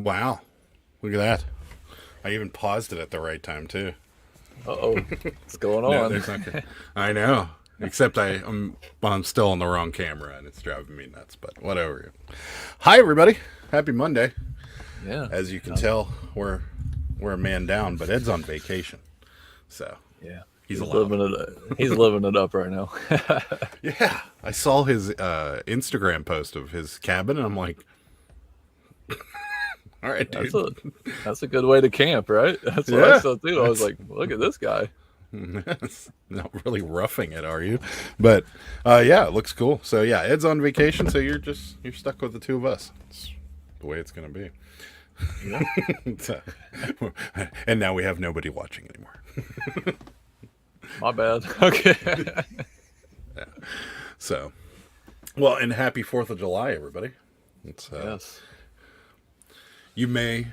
Wow. Look at that. I even paused it at the right time, too. Uh-oh. What's going No, on? there's not. I know. Except I'm still on the wrong camera and it's driving me nuts, but whatever. Hi, everybody. Happy Monday. Yeah. As you can tell, we're a man down, but Ed's on vacation. So Yeah. he's allowed. He's living it up right now. Yeah. I saw his Instagram post of his cabin and I'm like, all right, That's dude. a that's a good way to camp, right? That's what I Yeah. saw too. I was like, look at this guy. Not really roughing it, are you? But yeah, it looks cool. So yeah, Ed's on vacation, so you're stuck with the two of us. It's the way it's gonna be. Yeah. So, and now we have nobody watching anymore. My bad. Okay. So, well, and happy 4th of July, everybody. It's, Yes. you may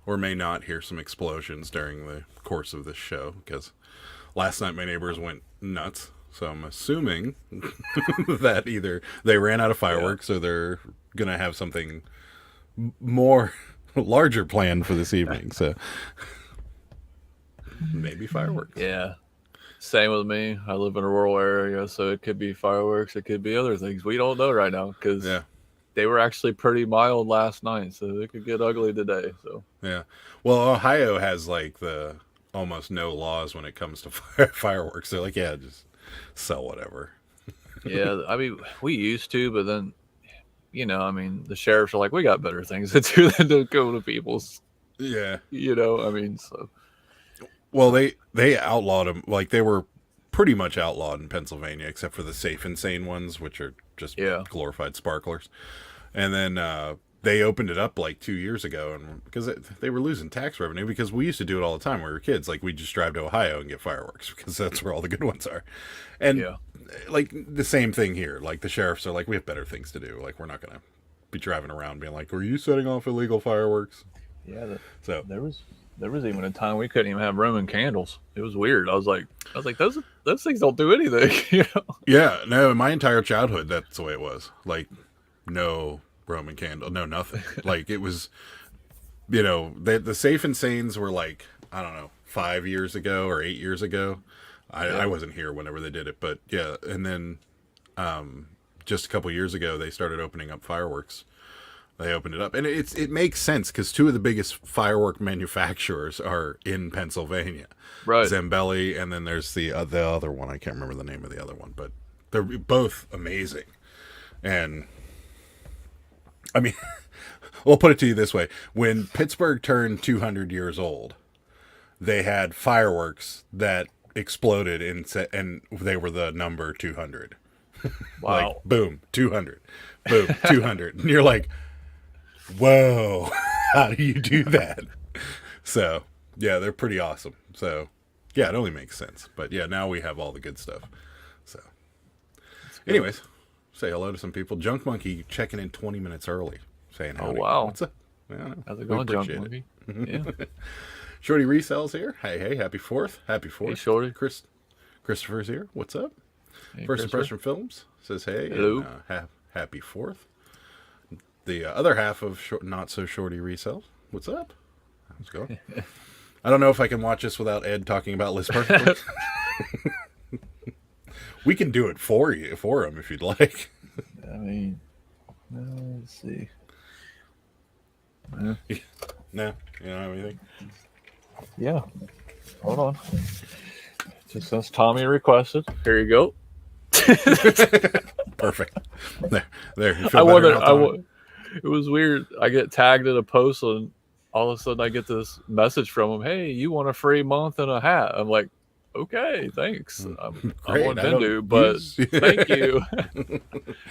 or may not hear some explosions during the course of this show because last night my neighbors went nuts. So I'm assuming that either they ran out of fireworks or they're going to have something more larger planned for this evening. So maybe fireworks. Yeah. Same with me. I live in a rural area, so it could be fireworks. It could be other things. We don't know right now because Yeah. they were actually pretty mild last night, so it could get ugly today. So Yeah. Well, Ohio has like the almost no laws when it comes to fireworks. They're like, yeah, just sell whatever. yeah, I mean, we used to, but then I mean, the sheriffs are like, we got better things to do than to go to people's. Yeah. I mean, so Well, they outlawed them. Like they were pretty much outlawed in Pennsylvania, except for the safe and sane ones, which are just glorified sparklers. And then they opened it up like 2 years ago, and because they were losing tax revenue, because we used to do it all the time when we were kids. Like we just drive to Ohio and get fireworks because that's where all the good ones are. And like the same thing here. Like the sheriffs are like, we have better things to do. Like we're not gonna be driving around being like, "Were you setting off illegal fireworks?" yeah, So there was even a time we couldn't even have Roman candles. It was weird. I was like, those things don't do anything. yeah, no, my entire childhood that's the way it was. Like no Roman candle, no nothing. Like it was, the safe and sanes were like, I don't know, 5 years ago or 8 years ago. I wasn't here whenever they did it, but yeah. And then just a couple years ago they started opening up fireworks. They opened it up, and it makes sense because two of the biggest firework manufacturers are in Pennsylvania, Right. Zambelli, and then there's the other one. I can't remember the name of the other one, but they're both amazing. And I mean, we'll put it to you this way: when Pittsburgh turned 200 years old, they had fireworks that exploded, and they were the number 200. Wow. Like boom, 200, boom, 200, and you're like, whoa, how do you do that? So yeah, they're pretty awesome. So yeah, it only makes sense. But yeah, now we have all the good stuff. So anyways, say hello to some people. Junk Monkey checking in 20 minutes early, saying howdy. Oh wow. What's up? Yeah, How's it going, Junk Monkey? Yeah. Shorty Resells here. Hey, happy 4th. Happy 4th. Hey, Shorty. Christopher's here. What's up? Hey, First Impression Films says hey. Hello. And, happy 4th. The other half of Not So Shorty Resells. What's up? How's it going? I don't know if I can watch this without Ed talking about list particles. We can do it for him if you'd like. I mean, let's see. No, you don't have anything. Yeah. Hold on. Just since Tommy requested, here you go. Perfect. There. You I feel better now, Tommy? It was weird. I get tagged in a post, and all of a sudden I get this message from him. Hey, you want a free month and a hat? I'm like, okay, thanks. I'm on Vendu, but thank you.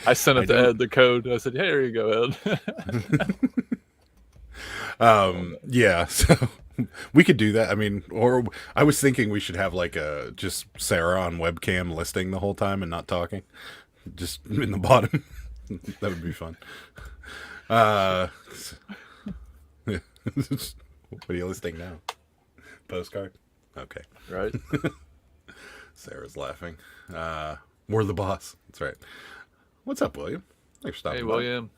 I sent it to Ed the code. I said, hey, here you go, Ed. Yeah, so we could do that. I mean, or I was thinking we should have like just Sarah on webcam listing the whole time and not talking, just in the bottom. That would be fun. What are you listing now? Postcard? Okay. Right. Sarah's laughing. We're the boss. That's right. What's up, William? Thanks for stopping by. William.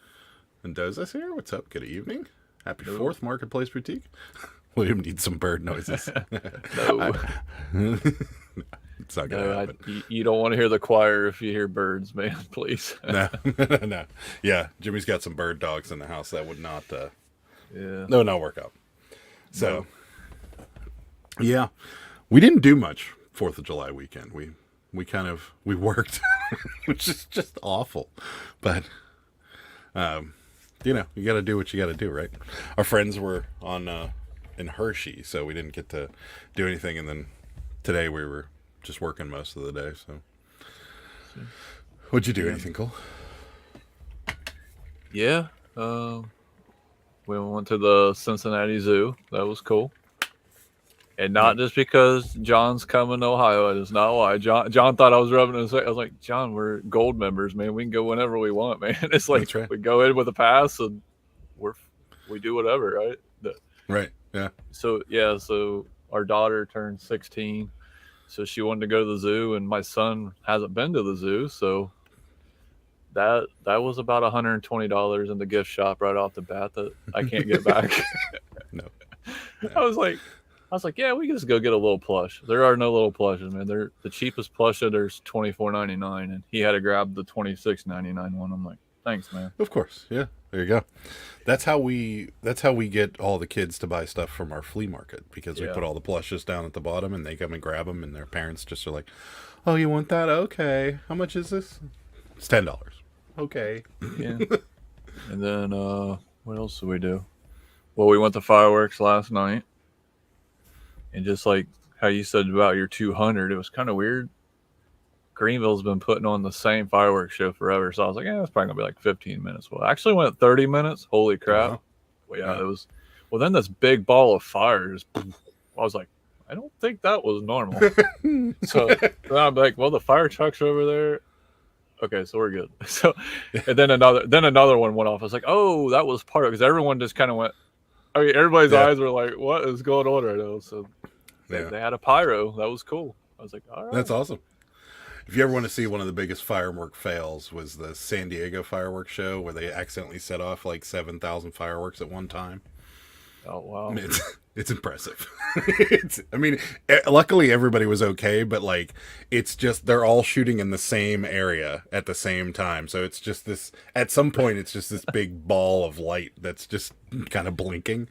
Mendoza's here. What's up? Good evening. Happy 4th, Marketplace Boutique. William needs some bird noises. No. It's not going to happen. You don't want to hear the choir if you hear birds, man, please. No. Yeah, Jimmy's got some bird dogs in the house. That would not, not work out. So, yeah, we didn't do much 4th of July weekend. We worked, which is just awful. But, you got to do what you got to do, right? Our friends were in Hershey, so we didn't get to do anything. And then today we were just working most of the day. So, what'd you do? Anything cool? Yeah, we went to the Cincinnati Zoo. That was cool. And not just because John's coming to Ohio. It is not why. John thought I was rubbing his face. I was like, John, we're gold members, man. We can go whenever we want, man. It's like we go in with a pass and we do whatever, right? Right. Yeah. So our daughter turned 16. So she wanted to go to the zoo, and my son hasn't been to the zoo. So that was about $120 in the gift shop right off the bat that I can't get back. No. I was like, yeah, we can just go get a little plush. There are no little plushes, man. They're the cheapest plush there's $24.99, and he had to grab the $26.99 one. I'm like, thanks, man. Of course, yeah. There you go. That's how we get all the kids to buy stuff from our flea market, because we put all the plushes down at the bottom, and they come and grab them, and their parents just are like, "Oh, you want that? Okay. How much is this? It's $10. Okay." Yeah. And then what else did we do? Well, we went to fireworks last night. And just like how you said about your 200, it was kind of weird. Greenville's been putting on the same fireworks show forever. So I was like, it's probably going to be like 15 minutes. Well, it actually went 30 minutes. Holy crap. Wow. Well, yeah, it was. Well, then this big ball of fire just, I was like, I don't think that was normal. So then I'm like, well, the fire trucks are over there. Okay, so we're good. So, and then another one went off. I was like, oh, that was part of it. Because everyone just kind of went, I mean, everybody's eyes were like, what is going on right now? So they had a pyro. That was cool. I was like, all right. That's awesome. If you ever want to see one of the biggest firework fails, was the San Diego fireworks show, where they accidentally set off like 7,000 fireworks at one time. Oh, wow. It's impressive. Luckily everybody was okay, but like, it's just, they're all shooting in the same area at the same time. So it's just this, at some point, it's just this big ball of light that's just kind of blinking,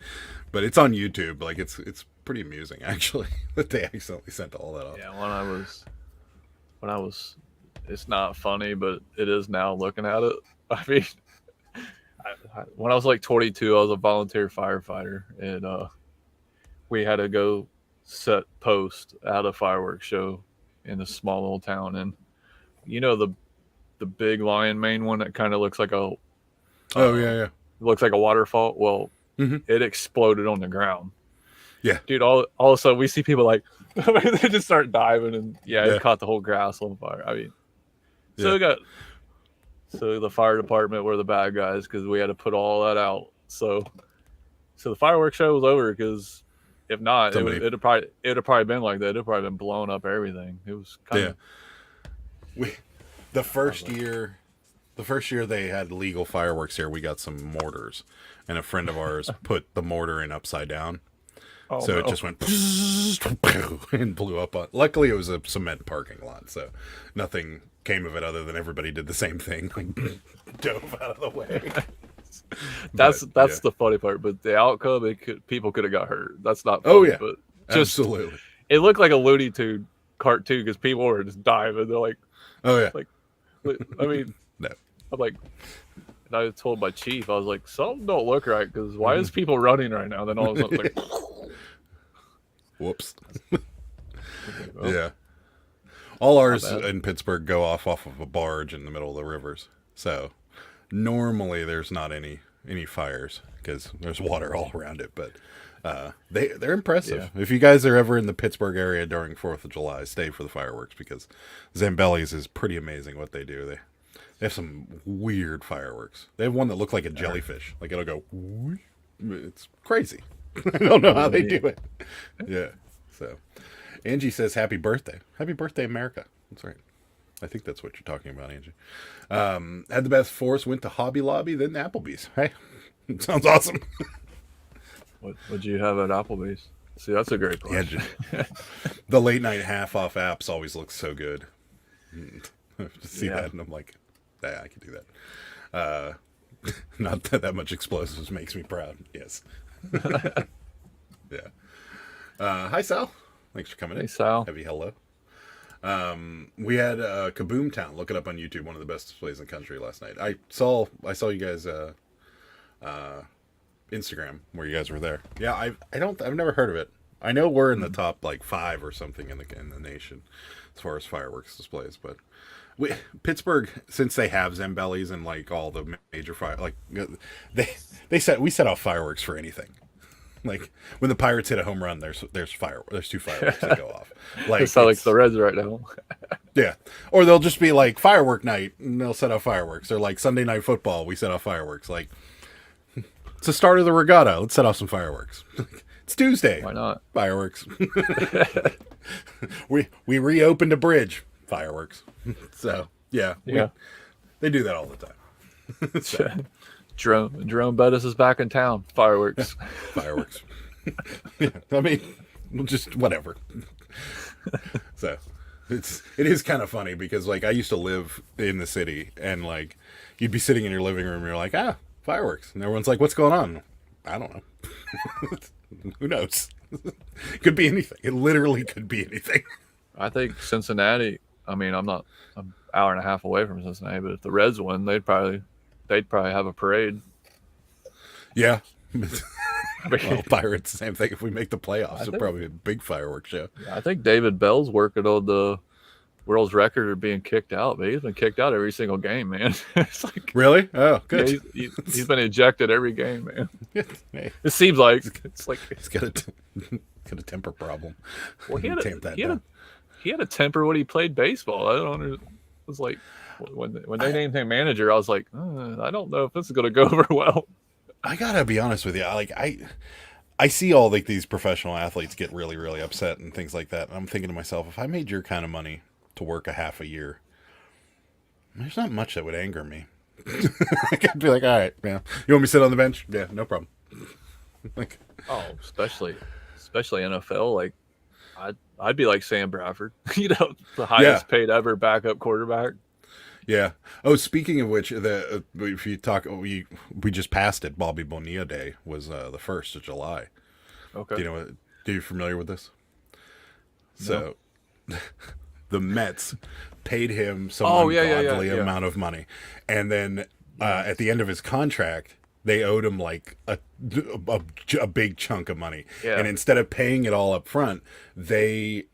but it's on YouTube. Like, it's pretty amusing, actually, that they accidentally sent all that off. Yeah. When I was, it's not funny, but it is now looking at it. I mean, when I was like 22, I was a volunteer firefighter, and we had to go set post at a fireworks show in a small little town. And the big lion mane one that kind of looks like it looks like a waterfall. Well, It exploded on the ground. Yeah, dude. All of a sudden, we see people like they just start diving, and it caught the whole grass on fire. I mean, so the fire department were the bad guys because we had to put all that out. So the fireworks show was over, because if not, it'd have probably been like that. It'd have probably been blowing up everything. It was kind of the first year they had legal fireworks here. We got some mortars, and a friend of ours put the mortar in upside down. It just went and blew up. Luckily, it was a cement parking lot, so nothing came of it other than everybody did the same thing, like dove out of the way. That's the funny part. But the outcome, people could have got hurt. That's not funny, but just, absolutely. It looked like a Looney Tune cartoon because people were just diving. They're like, I mean, no. I'm like, and I told my chief, I was like, something don't look right, because why is people running right now? Then all of a sudden, like, whoops. Yeah. All ours in Pittsburgh go off of a barge in the middle of the rivers. So normally there's not any fires because there's water all around it. But they're impressive. Yeah. If you guys are ever in the Pittsburgh area during 4th of July, stay for the fireworks, because Zambelli's is pretty amazing what they do. They have some weird fireworks. They have one that looks like a jellyfish. Like, it'll go, it's crazy. I don't know how they do it. Yeah. So Angie says, happy birthday. Happy birthday, America. That's right. I think that's what you're talking about, Angie. Had the best force, went to Hobby Lobby, then Applebee's. Hey, sounds awesome. What'd you have at Applebee's? See, that's a great question. Yeah, the late night half off apps always look so good. To see that, and I'm like, yeah, I can do that. Not that much explosives makes me proud. Yes. Yeah. Hi, Sal. Thanks for coming in. Hey, Sal. Heavy hello. We had Kaboom Town. Look it up on YouTube. One of the best displays in the country last night. I saw you guys Instagram where you guys were there. Yeah, I've never heard of it. I know we're in the top like 5 or something in the nation as far as fireworks displays, but Pittsburgh, since they have Zambellis and like all the major fire, like we set off fireworks for anything. Like when the Pirates hit a home run, there's 2 fireworks that go off. Like it's not like the Reds right now. Yeah, or they'll just be like firework night and they'll set off fireworks. Or like Sunday Night Football, we set off fireworks. Like it's the start of the regatta. Let's set off some fireworks. It's Tuesday. Why not? Fireworks. we reopened a bridge. Fireworks. So yeah. They do that all the time. So. Jerome Bettis is back in town. Fireworks. Fireworks. Yeah, I mean, just whatever. So it is kind of funny because like I used to live in the city and like you'd be sitting in your living room and you're like, fireworks. And everyone's like, what's going on? I don't know. Who knows? Could be anything. It literally could be anything. I think Cincinnati, I mean, I'm an hour and a half away from Cincinnati, but if the Reds win, they'd probably have a parade. Yeah. Well, Pirates, same thing. If we make the playoffs, it'll probably be a big fireworks show. I think David Bell's working on the world's record of being kicked out, but he's been kicked out every single game, man. It's like, really? Oh, good. Yeah, he's been ejected every game, man. Hey. It seems like it's like he's got a temper problem. Well, he had a temper when he played baseball. I don't know. It was like when they named him manager, I was like, I don't know if this is going to go over well. I gotta be honest with you. Like I see all like these professional athletes get really, really upset and things like that. And I'm thinking to myself, if I made your kind of money to work a half a year, there's not much that would anger me. I'd be like, all right, man, you want me to sit on the bench? Yeah, no problem. Like, especially NFL. Like, I'd be like Sam Bradford, the highest paid ever backup quarterback. Yeah. Oh, speaking of which, if you talk, we just passed it. Bobby Bonilla Day was the 1st of July. Okay. Are you familiar with this? No. So, the Mets paid him some ungodly amount of money, and then at the end of his contract, they owed him like a big chunk of money, and instead of paying it all up front, they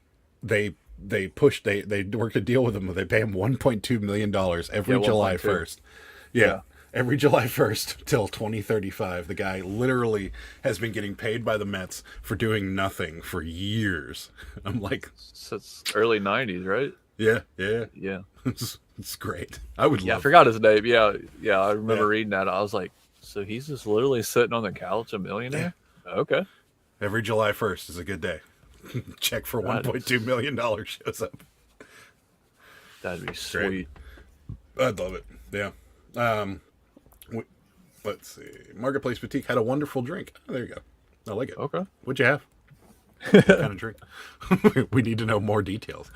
worked a deal with him. They pay him $1.2 million every July 1st. Yeah. Every July 1st till 2035. The guy literally has been getting paid by the Mets for doing nothing for years. I'm like, it's early 90s, right? Yeah. It's great. I would love I forgot his name. Yeah. I remember reading that. I was like, so he's just literally sitting on the couch, a millionaire? Yeah. Okay. Every July 1st is a good day. Check for $1.2 million shows up. That'd be sweet. I'd love it. Yeah. Let's see. Marketplace Boutique had a wonderful drink. Oh, there you go. I like it. Okay. What'd you have? What kind of drink? We need to know more details.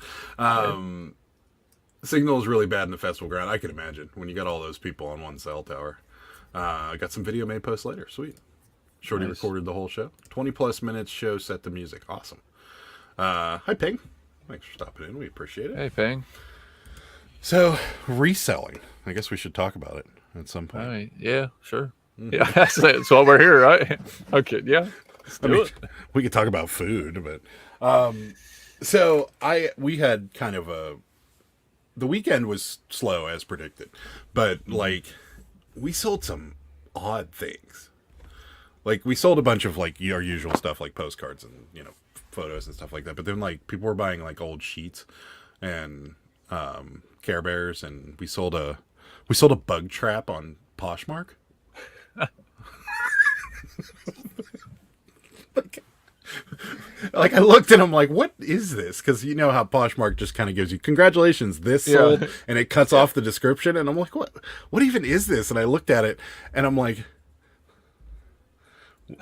Signal is really bad in the festival ground. I can imagine when you got all those people on one cell tower. I got some video made post later. Sweet. Shorty recorded the whole show. 20 plus minutes show set to music. Awesome. Hi, Ping. Thanks for stopping in. We appreciate it. Hey, Ping. So, reselling. I guess we should talk about it at some point. All right. Yeah, sure. Mm-hmm. Yeah, that's why we're here, right? Okay, yeah. We could talk about food, but so we had kind of the weekend was slow as predicted, but like we sold some odd things. Like we sold a bunch of like our usual stuff, like postcards and photos and stuff like that. But then like people were buying like old sheets and Care Bears, and we sold a bug trap on Poshmark. Like I looked and I'm like, what is this? Because you know how Poshmark just kind of gives you congratulations, this sold, and it cuts off the description, and I'm like, what even is this? And I looked at it and I'm like,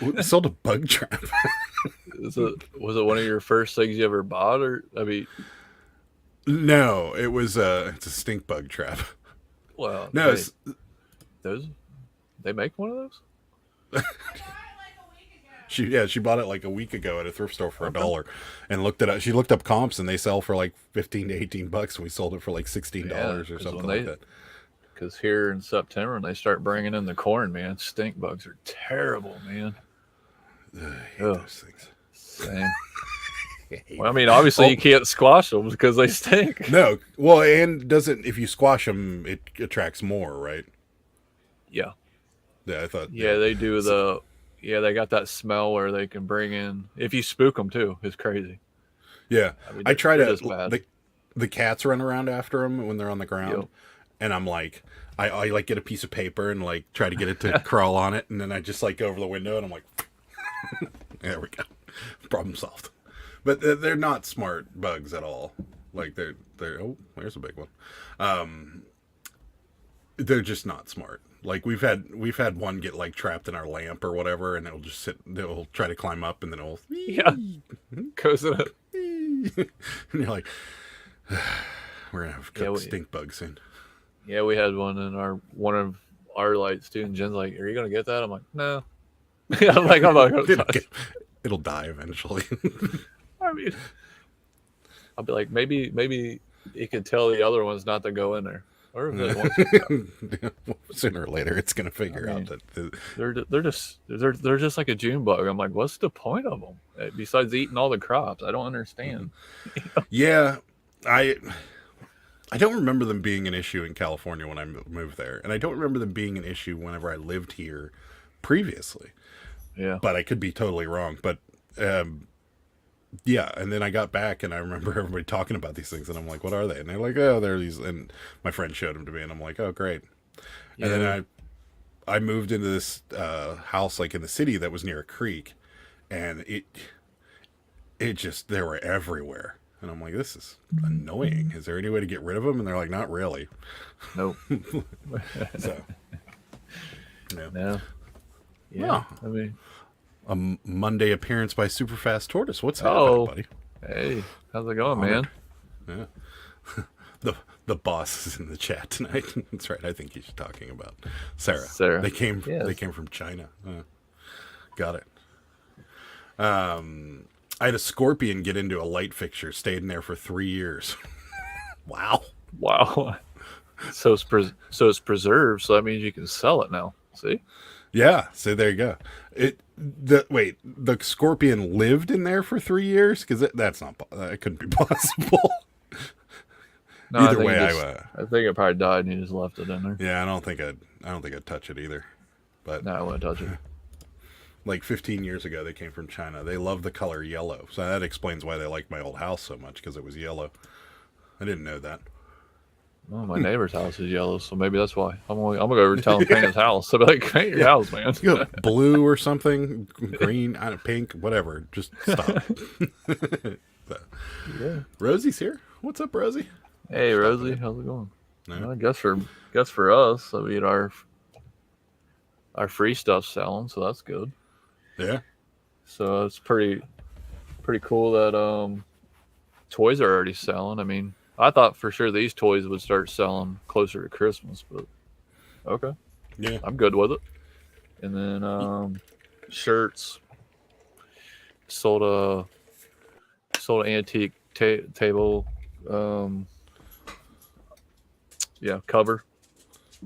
We sold a bug trap. Was it one of your first things you ever bought, or I mean? No, it's a stink bug trap. Well, no, hey, those they make one of those. She bought it like a week ago at a thrift store for $1 and looked it up. She looked up comps and they sell for like $15 to $18 and we sold it for like $16 or something like that. Because here in September when they start bringing in the corn, man, stink bugs are terrible, man. I hate those things. Same. Well, I mean, obviously you can't squash them because they stink. No, well, and if you squash them, it attracts more, right? Yeah. Yeah, I thought. Yeah, they do they got that smell where they can bring in, if you spook them too, it's crazy. Yeah, I mean, I try to. The cats run around after them when they're on the ground, and I'm like, I like get a piece of paper and like try to get it to crawl on it, and then I just like go over the window and I'm like, there we go, problem solved. But they're not smart bugs at all. Like they're oh, there's a big one. They're just not smart. Like we've had one get like trapped in our lamp or whatever, and it'll try to climb up, and then it'll goes in it. And you're like, we're gonna have cooked stink bugs soon. Yeah, we had one in one of our lights too, and Jen's like, "Are you gonna get that?" I'm like, "No." I'm like, it'll die eventually. I mean, I'll be like, maybe you can tell the other ones not to go in there. Or sooner or later, it's gonna figure out that they're just like a June bug. I'm like, what's the point of them besides eating all the crops? I don't understand. Yeah, I don't remember them being an issue in California when I moved there, and I don't remember them being an issue whenever I lived here previously. Yeah, but I could be totally wrong. But yeah, and then I got back and I remember everybody talking about these things and I'm like, what are they? And they're like, oh, they're these, and my friend showed them to me and I'm like, oh, great. Yeah. And then I moved into this house like in the city that was near a creek, and it just, they were everywhere. And I'm like, this is annoying. Is there any way to get rid of them? And they're like, not really. Nope. So, yeah. No. Yeah. I mean, a Monday appearance by Superfast Tortoise. What's happening, buddy? Hey, how's it going, man? Yeah. The boss is in the chat tonight. That's right. I think he's talking about Sarah. They came from China. Got it. I had a scorpion get into a light fixture, stayed in there for 3 years. Wow. So it's preserved, so that means you can sell it now. See? Yeah, so there you go. The scorpion lived in there for 3 years? Because that couldn't be possible. No, either way, I think it probably died and he just left it in there. Yeah, I don't think I'd touch it either. But no, I wouldn't touch it. Like 15 years ago, they came from China. They love the color yellow, so that explains why they like my old house so much, because it was yellow. I didn't know that. Well, my neighbor's house is yellow, so maybe that's why. I'm gonna go over and tell him paint his house. So be like, paint your house, man. Blue or something, green, pink, whatever. Just stop. So, yeah. Rosie's here. What's up, Rosie? Hey, Rosie, how's it going? No. I guess for us, I mean our free stuff's selling, so that's good. Yeah. So it's pretty cool that toys are already selling. I mean, I thought for sure these toys would start selling closer to Christmas, but okay. Yeah. I'm good with it. And then shirts. Sold an antique table. Yeah, cover.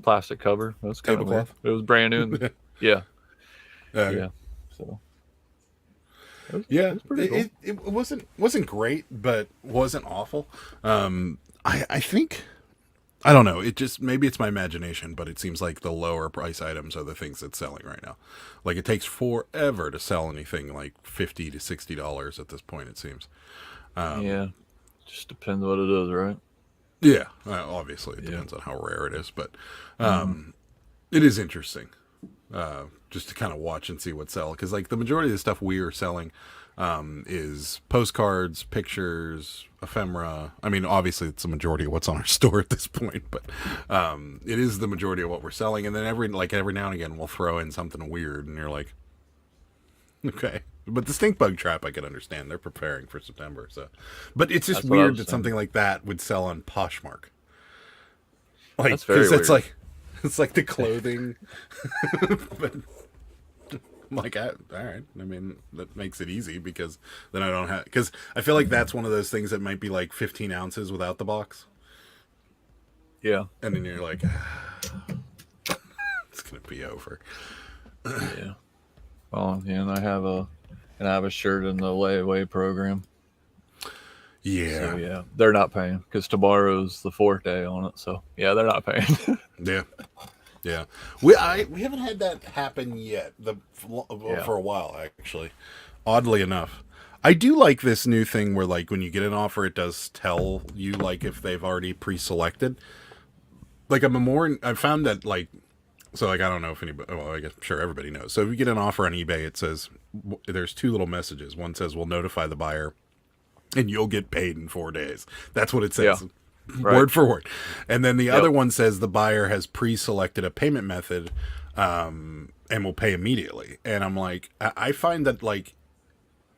Plastic cover. That's kind of weird. It was brand new. Yeah. Yeah. So it was pretty cool. It wasn't great, but wasn't awful. I think, I don't know. It just, maybe it's my imagination, but it seems like the lower price items are the things that's selling right now. Like it takes forever to sell anything like $50 to $60 at this point. It seems. Yeah, just depends what it is, right? Yeah, obviously it depends on how rare it is, but it is interesting. Just to kind of watch and see what sell, because like the majority of the stuff we are selling is postcards, pictures, ephemera. I mean, obviously it's the majority of what's on our store at this point, but it is the majority of what we're selling. And then every now and again we'll throw in something weird, and you're like, Okay. But the stink bug trap, I can understand. They're preparing for September, so. But it's just That's what I weird was that saying. something like that would sell on Poshmark. Like, That's very because it's weird. like, it's like the clothing. But I'm like, all right. I mean, that makes it easy because then I don't have. Because I feel like that's one of those things that might be like 15 ounces without the box. Yeah. And then you're like, it's gonna be over. Yeah. Oh, yeah, and I have a shirt in the layaway program. Yeah. So yeah, they're not paying because tomorrow's the 4th day on it. So yeah, they're not paying. Yeah. Yeah. We haven't had that happen yet. For a while actually. Oddly enough. I do like this new thing where like when you get an offer it does tell you like if they've already pre-selected. Like I found that like so like I don't know if anybody well I guess sure everybody knows. So if you get an offer on eBay it says there's two little messages. One says we'll notify the buyer and you'll get paid in 4 days. That's what it says. Yeah. Right. Word for word. And then the other Yep. one says the buyer has pre-selected a payment method and will pay immediately. And I'm like, I find that like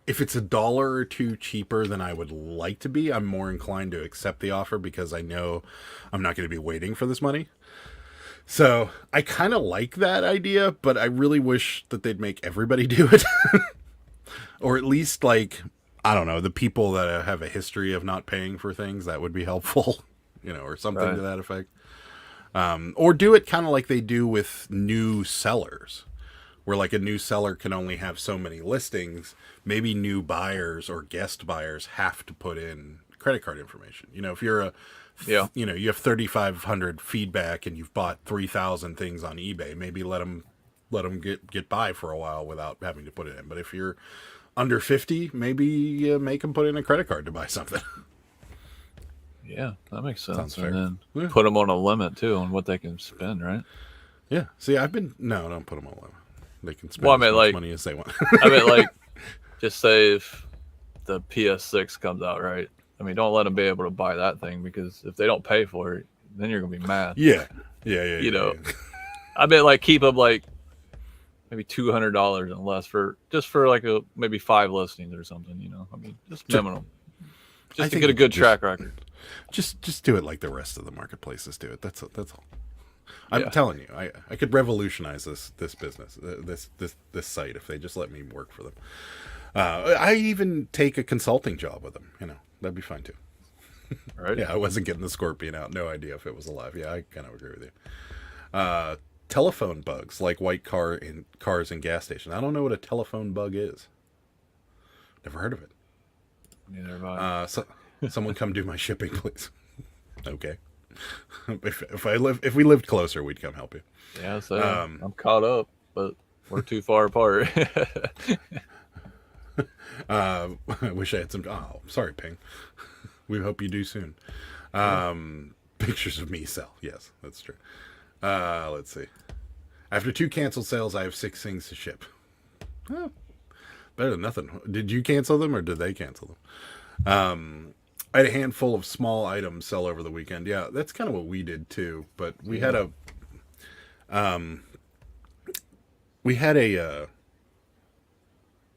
if it's $1 or $2 cheaper than I would like to be, I'm more inclined to accept the offer because I know I'm not going to be waiting for this money. So I kind of like that idea, but I really wish that they'd make everybody do it. Or at least like I don't know, the people that have a history of not paying for things, that would be helpful, or something to that effect. Or do it kind of like they do with new sellers, where like a new seller can only have so many listings. Maybe new buyers or guest buyers have to put in credit card information. If you're you have 3,500 feedback and you've bought 3,000 things on eBay, maybe let them get by for a while without having to put it in. But if you're under 50, maybe make them put in a credit card to buy something. Yeah, that makes sense. Sounds fair. And then put them on a limit too on what they can spend, right? Yeah. See, don't put them on a limit. They can spend as much money as they want. I mean, like, just say if the PS6 comes out, right? I mean, don't let them be able to buy that thing because if they don't pay for it, then you're gonna be mad. Yeah. I mean, like, keep them like maybe $200 and less for like maybe 5 listings or something. I mean, just minimum, just to get a good track record. Just do it like the rest of the marketplaces do it. That's all. I'm telling you, I could revolutionize this business, this site if they just let me work for them. I even take a consulting job with them. That'd be fine too. Right? Yeah, I wasn't getting the scorpion out. No idea if it was alive. Yeah, I kind of agree with you. Telephone bugs like white cars and gas stations. I don't know what a telephone bug is. Never heard of it. Neither have I. Someone come do my shipping, please. Okay. If we lived closer, we'd come help you. Yeah, so I'm caught up, but we're too far apart. I wish I had some. Oh, sorry, Ping. We hope you do soon. Pictures of me sell. Yes, that's true. Let's see. After 2 canceled sales, I have 6 things to ship. Oh, better than nothing. Did you cancel them or did they cancel them? I had a handful of small items sell over the weekend. Yeah, that's kind of what we did too. But we had a,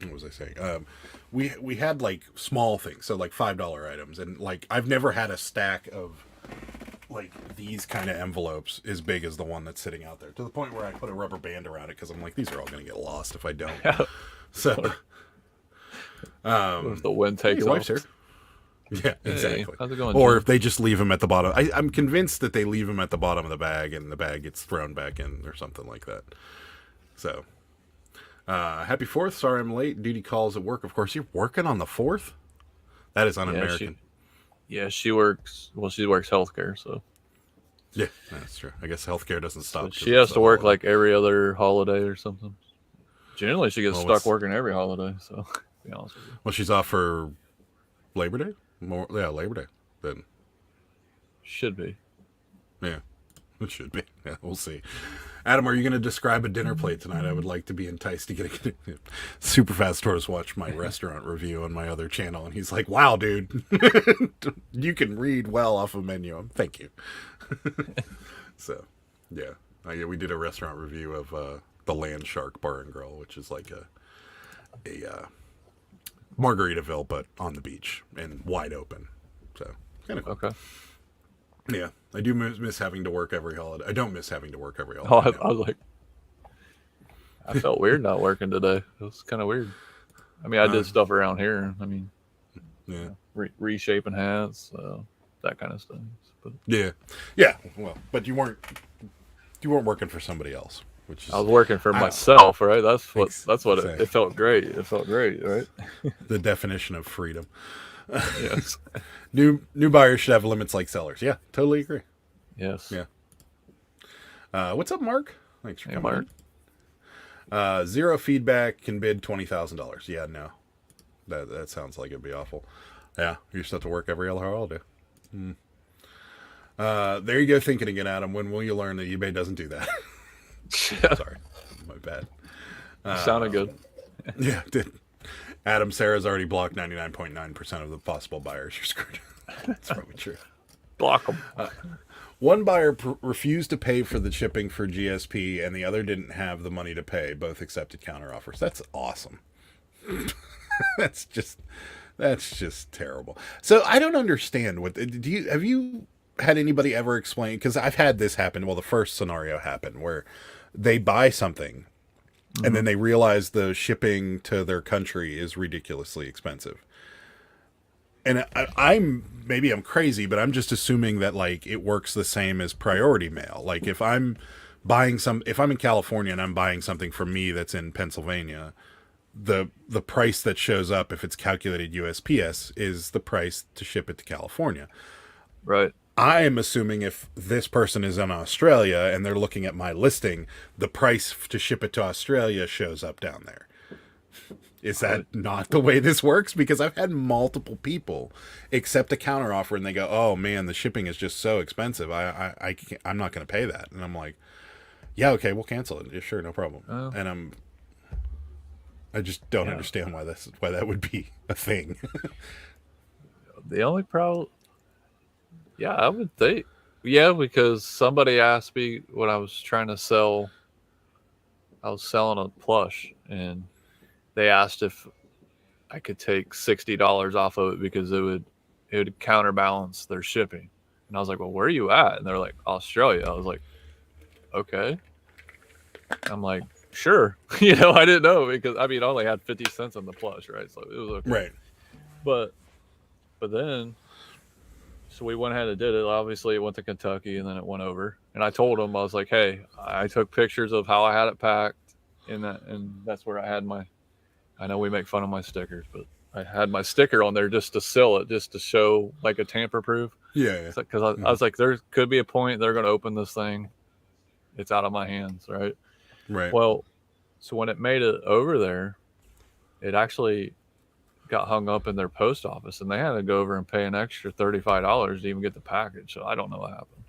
what was I saying? We had like small things, so like $5 items, and like I've never had a stack of like these kind of envelopes as big as the one that's sitting out there, to the point where I put a rubber band around it because I'm like, these are all going to get lost if I don't. So, if the wind takes off. Here. Yeah, exactly. Hey, how's it going, or Jim? if they just leave them at the bottom. I'm convinced that they leave them at the bottom of the bag and the bag gets thrown back in or something like that. So, happy 4th. Sorry I'm late. Duty calls at work. Of course, you're working on the 4th? That is un-American. She works. Well, she works healthcare, so. Yeah, that's true. I guess healthcare doesn't stop. So she has to work like every other holiday or something. Generally, she gets stuck working every holiday. So, to be honest with you. Well, she's off for Labor Day. Labor Day. Then should be. Yeah, it should be. Yeah, we'll see. Adam, are you going to describe a dinner plate tonight? I would like to be enticed to get a super fast tourist watch my restaurant review on my other channel, and he's like, "Wow, dude, you can read well off a menu." Thank you. So, yeah, we did a restaurant review of the Land Shark Bar and Grill, which is like Margaritaville, but on the beach and wide open. So kind of cool. Okay. Yeah, I do miss having to work every holiday. I don't miss having to work every Oh, holiday. I was like, I felt weird not working today. It was kind of weird. I mean, I did stuff around here. I mean, yeah, reshaping hats, that kind of stuff. But yeah. Well, but you weren't working for somebody else, which is I was working for myself, right? That's what it felt great. It felt great, right? The definition of freedom. Yes. New buyers should have limits like sellers. Yeah, totally agree. Yes. Yeah. What's up, Mark? Thanks for coming. Mark. Zero feedback can bid $20,000. Yeah, no, that sounds like it'd be awful. Yeah, you just have to work every other holiday. There you go, thinking again, Adam. When will you learn that eBay doesn't do that? Sorry, my bad. Sounded good. Yeah, did. Adam, Sarah's already blocked 99.9% of the possible buyers. You're screwed. That's probably true. Block them. One buyer refused to pay for the shipping for GSP, and the other didn't have the money to pay. Both accepted counteroffers. That's awesome. That's just terrible. So I don't understand have you had anybody ever explain? Because I've had this happen. Well, the first scenario happened where they buy something and then they realize the shipping to their country is ridiculously expensive. And maybe I'm crazy, but I'm just assuming that like it works the same as priority mail. Like if I'm in California and I'm buying something from me that's in Pennsylvania, the price that shows up if it's calculated USPS is the price to ship it to California. Right. I am assuming if this person is in Australia and they're looking at my listing, the price to ship it to Australia shows up down there. Is that not the way this works? Because I've had multiple people accept a counteroffer and they go, "Oh man, the shipping is just so expensive. I'm not going to pay that." And I'm like, "Yeah, okay, we'll cancel it. Yeah, sure, no problem." Oh. And I just don't understand why that would be a thing. The only problem, I would think, because somebody asked me when I was trying to sell. I was selling a plush and they asked if I could take $60 off of it because it would counterbalance their shipping. And I was like, "Well, where are you at?" And they're like, "Australia." I was like, "Okay." I'm like, "Sure." I didn't know because I only had 50 cents on the plush, right? So it was okay. Right. But then, so we went ahead and did it. Obviously, it went to Kentucky and then it went over. And I told them, I was like, "Hey, I took pictures of how I had it packed and that's where I had my." I know we make fun of my stickers, but I had my sticker on there just to sell it, just to show like a tamper proof. Yeah. Because I was like, there could be a point they're going to open this thing. It's out of my hands, right? Right. Well, so when it made it over there, it actually got hung up in their post office, and they had to go over and pay an extra $35 to even get the package. So I don't know what happened.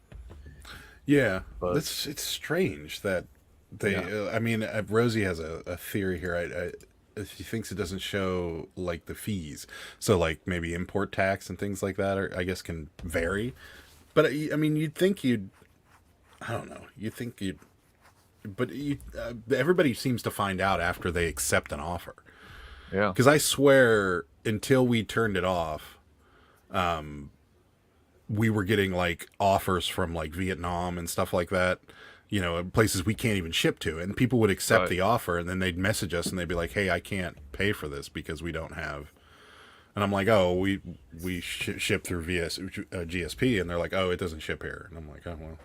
Yeah, but it's strange that they. Rosie has a theory here. She thinks it doesn't show like the fees, so like maybe import tax and things like that, I guess can vary. But you'd think I don't know. But everybody seems to find out after they accept an offer. Yeah. Because I swear, until we turned it off, we were getting like offers from like Vietnam and stuff like that. Places we can't even ship to, and people would accept the offer, and then they'd message us and they'd be like, "Hey, I can't pay for this because we don't have." And I'm like, "Oh, we ship through GSP," and they're like, "Oh, it doesn't ship here." And I'm like, "Oh well,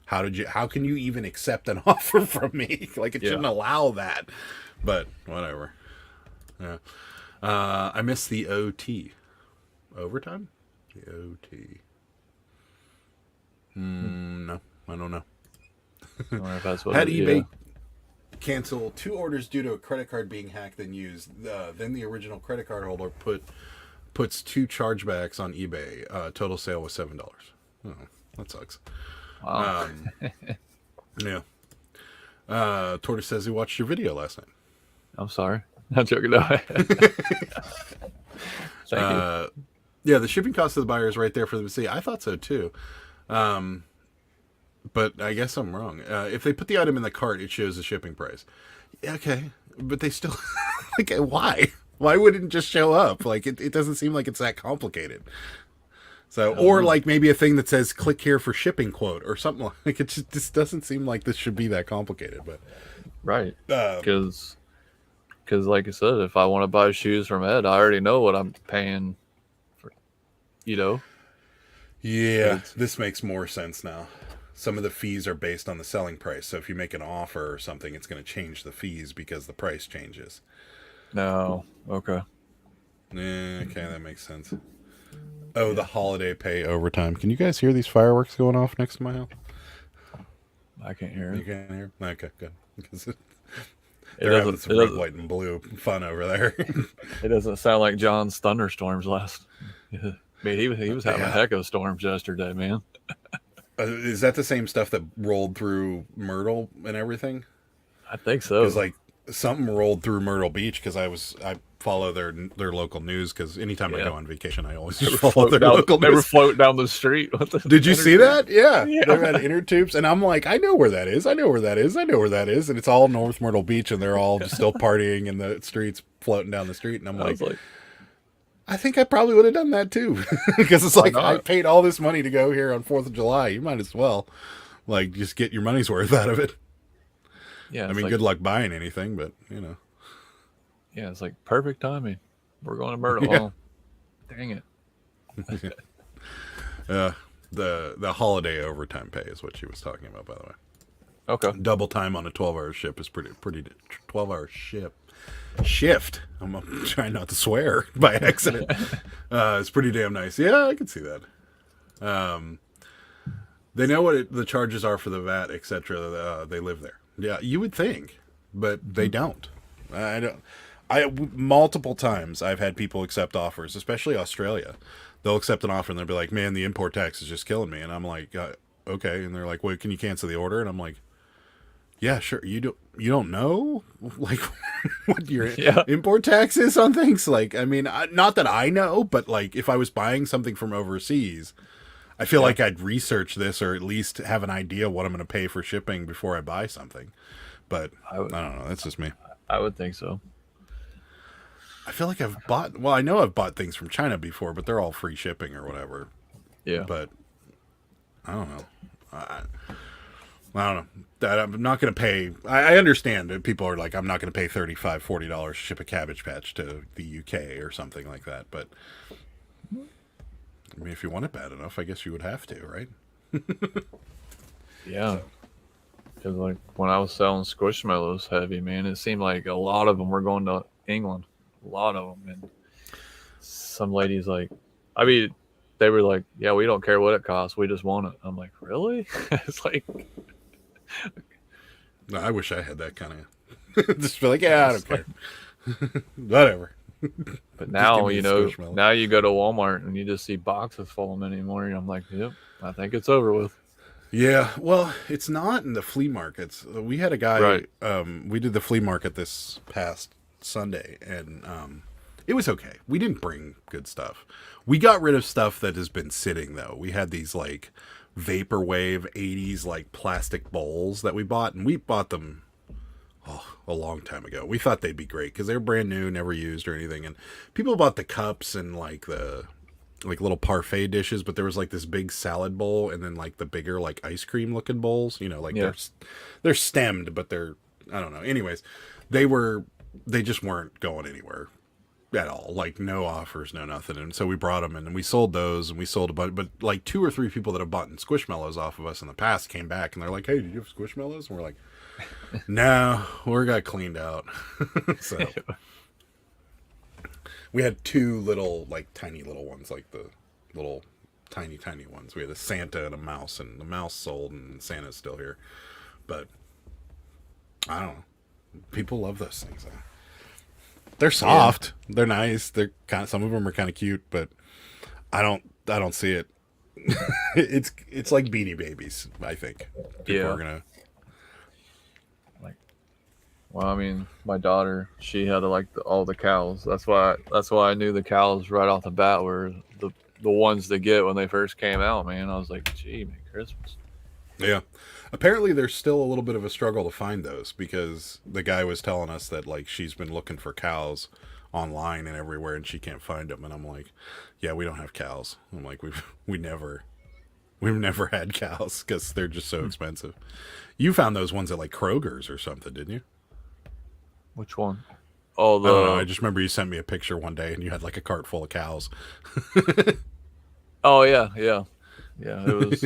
how can you even accept an offer from me? Like it shouldn't allow that." But whatever. Yeah, I missed the OT overtime. The OT. No, I don't know. Had eBay cancel 2 orders due to a credit card being hacked and used. Then the original credit card holder puts 2 chargebacks on eBay. Total sale was $7. Oh, that sucks. Wow. Yeah. Tortoise says he watched your video last night. I'm sorry. Not joking. No. Thank you. Yeah, the shipping cost of the buyer is right there for them to see. I thought so too. But I guess I'm wrong. If they put the item in the cart, it shows the shipping price. Okay. but they still like why? Why wouldn't it just show up? Like it doesn't seem like it's that complicated. So, or like maybe a thing that says click here for shipping quote or something like it just doesn't seem like this should be that complicated, but right. Because like I said, if I want to buy shoes from Ed, I already know what I'm paying for, Yeah, this makes more sense now. Some of the fees are based on the selling price. So if you make an offer or something, it's going to change the fees because the price changes. No. Okay. Okay, that makes sense. Oh, the holiday pay overtime. Can you guys hear these fireworks going off next to my house? I can't hear it. You can't hear? Okay, good. They're having some red, white, and blue fun over there. It doesn't sound like John's thunderstorms last. I mean, he was having a heck of storms yesterday, man. Is that the same stuff that rolled through Myrtle and everything? I think so. Because like something rolled through Myrtle Beach because I follow their local news because anytime I go on vacation, I always follow their local news. They were floating down the street. Did you see that? Yeah. They've had inner tubes, and I'm like, I know where that is. I know where that is. I know where that is, and it's all North Myrtle Beach, and they're all just still partying in the streets, floating down the street, and I'm like, I think I probably would have done that too, because it's like I paid all this money to go here on 4th of July. You might as well, like, just get your money's worth out of it. Yeah. I mean, good luck buying anything, but Yeah, it's like perfect timing. We're going to Myrtle. Yeah. Oh, dang it. The holiday overtime pay is what she was talking about, by the way. Okay. Double time on a 12-hour ship is pretty 12-hour shift. I'm trying not to swear by accident. It's pretty damn nice. Yeah, I can see that. They know what the charges are for the VAT, etc. They live there. Yeah, you would think, but they don't. I don't. Multiple times I've had people accept offers, especially Australia. They'll accept an offer and they'll be like, "Man, the import tax is just killing me." And I'm like, "Okay." And they're like, "Wait, can you cancel the order?" And I'm like, "Yeah, sure." You don't know like what your import tax is on things? Like, I mean, not that I know, but like if I was buying something from overseas, I feel like I'd research this or at least have an idea what I'm going to pay for shipping before I buy something. But I don't know. That's just me. I would think so. I feel like I know I've bought things from China before, but they're all free shipping or whatever. Yeah. But I don't know. I don't know. That I'm not going to pay. I understand that people are like, I'm not going to pay $35, $40 to ship a Cabbage Patch to the UK or something like that. But I mean, if you want it bad enough, I guess you would have to, right? Yeah. Because like when I was selling Squishmallows heavy, man, it seemed like a lot of them were going to England. A lot of them. And some ladies like, I mean, they were like, "Yeah, we don't care what it costs. We just want it." I'm like, "Really?" It's like, no, I wish I had that kind of just feel like, yeah, I don't care. Whatever. But now, now you go to Walmart and you just see boxes full of them anymore. And I'm like, "Yep, I think it's over with." Yeah, well, it's not in the flea markets. We had a guy, we did the flea market this past Sunday, and it was okay. We didn't bring good stuff. We got rid of stuff that has been sitting, though. We had these, like, Vaporwave 80s, like, plastic bowls that we bought, and we bought them a long time ago. We thought they'd be great, because they were brand new, never used or anything, and people bought the cups and, like, the little parfait dishes, but there was like this big salad bowl and then like the bigger like ice cream looking bowls, like they're stemmed, but they're, I don't know. Anyways, they just weren't going anywhere at all. Like no offers, no nothing. And so we brought them and we sold those and we sold a bunch, but like 2 or 3 people that have bought Squishmallows off of us in the past came back and they're like, "Hey, did you have Squishmallows?" And we're like, "No, we got cleaned out." So we had 2 little, like, tiny little ones, like the little tiny ones. We had a Santa and a mouse, and the mouse sold, and Santa's still here. But I don't know. People love those things. They're soft. Yeah. They're nice. They're some of them are kind of cute, but I don't see it. It's like Beanie Babies. I think people are gonna. Well, I mean, my daughter, she had all the cows. That's why I knew the cows right off the bat were the ones to get when they first came out, man. I was like, "Gee, Merry Christmas." Yeah. Apparently there's still a little bit of a struggle to find those, because the guy was telling us that like she's been looking for cows online and everywhere and she can't find them, and I'm like, yeah, we don't have cows. I'm like, we've never had cows because they're just so expensive. You found those ones at like Kroger's or something, didn't you? Which one? Oh, I don't know. I just remember you sent me a picture one day and you had like a cart full of cows. Oh yeah. It was.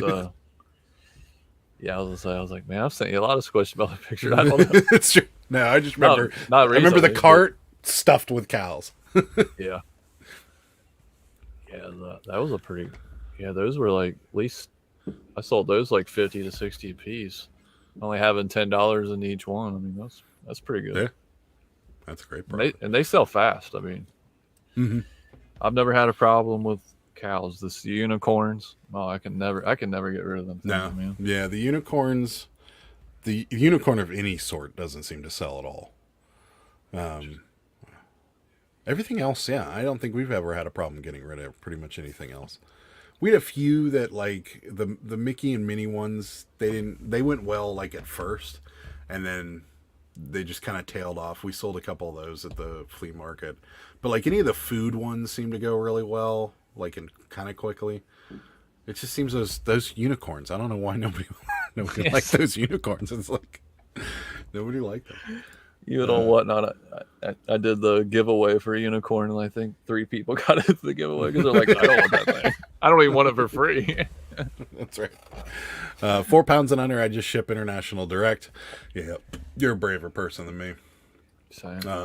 Yeah, I was like, man, I've sent you a lot of Squishmallow pictures. I don't know. It's true. No, I just remember. Not I remember the recently, cart stuffed with cows. Yeah. Yeah, that was a pretty. Yeah, those were like at least I sold those like 50 to 60 a piece, only having $10 in each one. I mean, that's pretty good. Yeah, that's a great product. And they sell fast. I mean, I've never had a problem with cows. This unicorns. Oh, I can never get rid of them. No, man. Yeah, the unicorns. The unicorn of any sort doesn't seem to sell at all. Everything else, yeah, I don't think we've ever had a problem getting rid of pretty much anything else. We had a few that like the Mickey and Minnie ones. They went well like at first, and then they just kind of tailed off. We sold a couple of those at the flea market, but like any of the food ones seem to go really well, like and kind of quickly. It just seems those unicorns. I don't know why nobody likes those unicorns. It's like nobody liked them. You know whatnot. I did the giveaway for a unicorn, and I think 3 people got into the giveaway because they're like, I don't want that thing. I don't even want it for free. That's right. 4 pounds and under, I just ship international direct. Yeah, you're a braver person than me.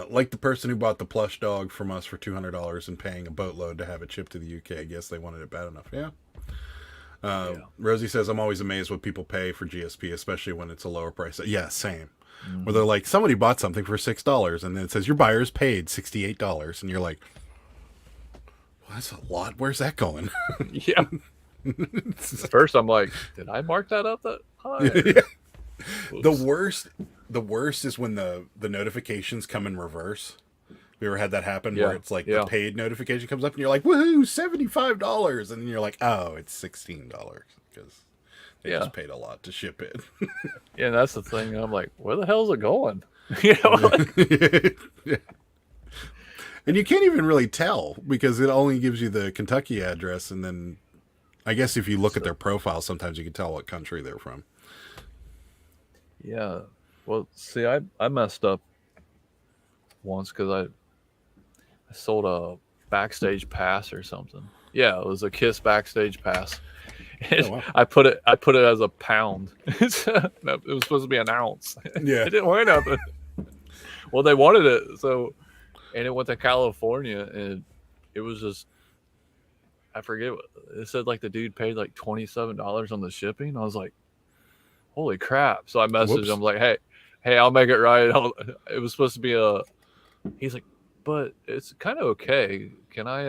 Like the person who bought the plush dog from us for $200 and paying a boatload to have it shipped to the UK. I guess they wanted it bad enough. Yeah. Rosie says, I'm always amazed what people pay for GSP, especially when it's a lower price. Yeah, same. Where they're like, somebody bought something for $6 and then it says your buyer's paid $68, and you're like, well, that's a lot. Where's that going? Yeah. At first I'm like, did I mark that up that high? Yeah. The worst is when the notifications come in reverse. We ever had that happen where it's like the paid notification comes up and you're like, woohoo, $75, and then you're like, oh, it's $16 because they just paid a lot to ship it. Yeah, that's the thing. I'm like, where the hell is it going? You know, like... Yeah. And you can't even really tell because it only gives you the Kentucky address, and then I guess if you look at their profile, sometimes you can tell what country they're from. Yeah. Well, see, I messed up once because I sold a backstage pass or something. Yeah, it was a Kiss backstage pass. Oh, wow. I put it as a pound. It was supposed to be an ounce. Yeah, it didn't weigh nothing. Well, they wanted it, and it went to California, and it was just, I forget what it said. Like the dude paid like $27 on the shipping. I was like, holy crap! So I messaged him like, hey, I'll make it right. It was supposed to be a. He's like, but it's kind of okay. Can I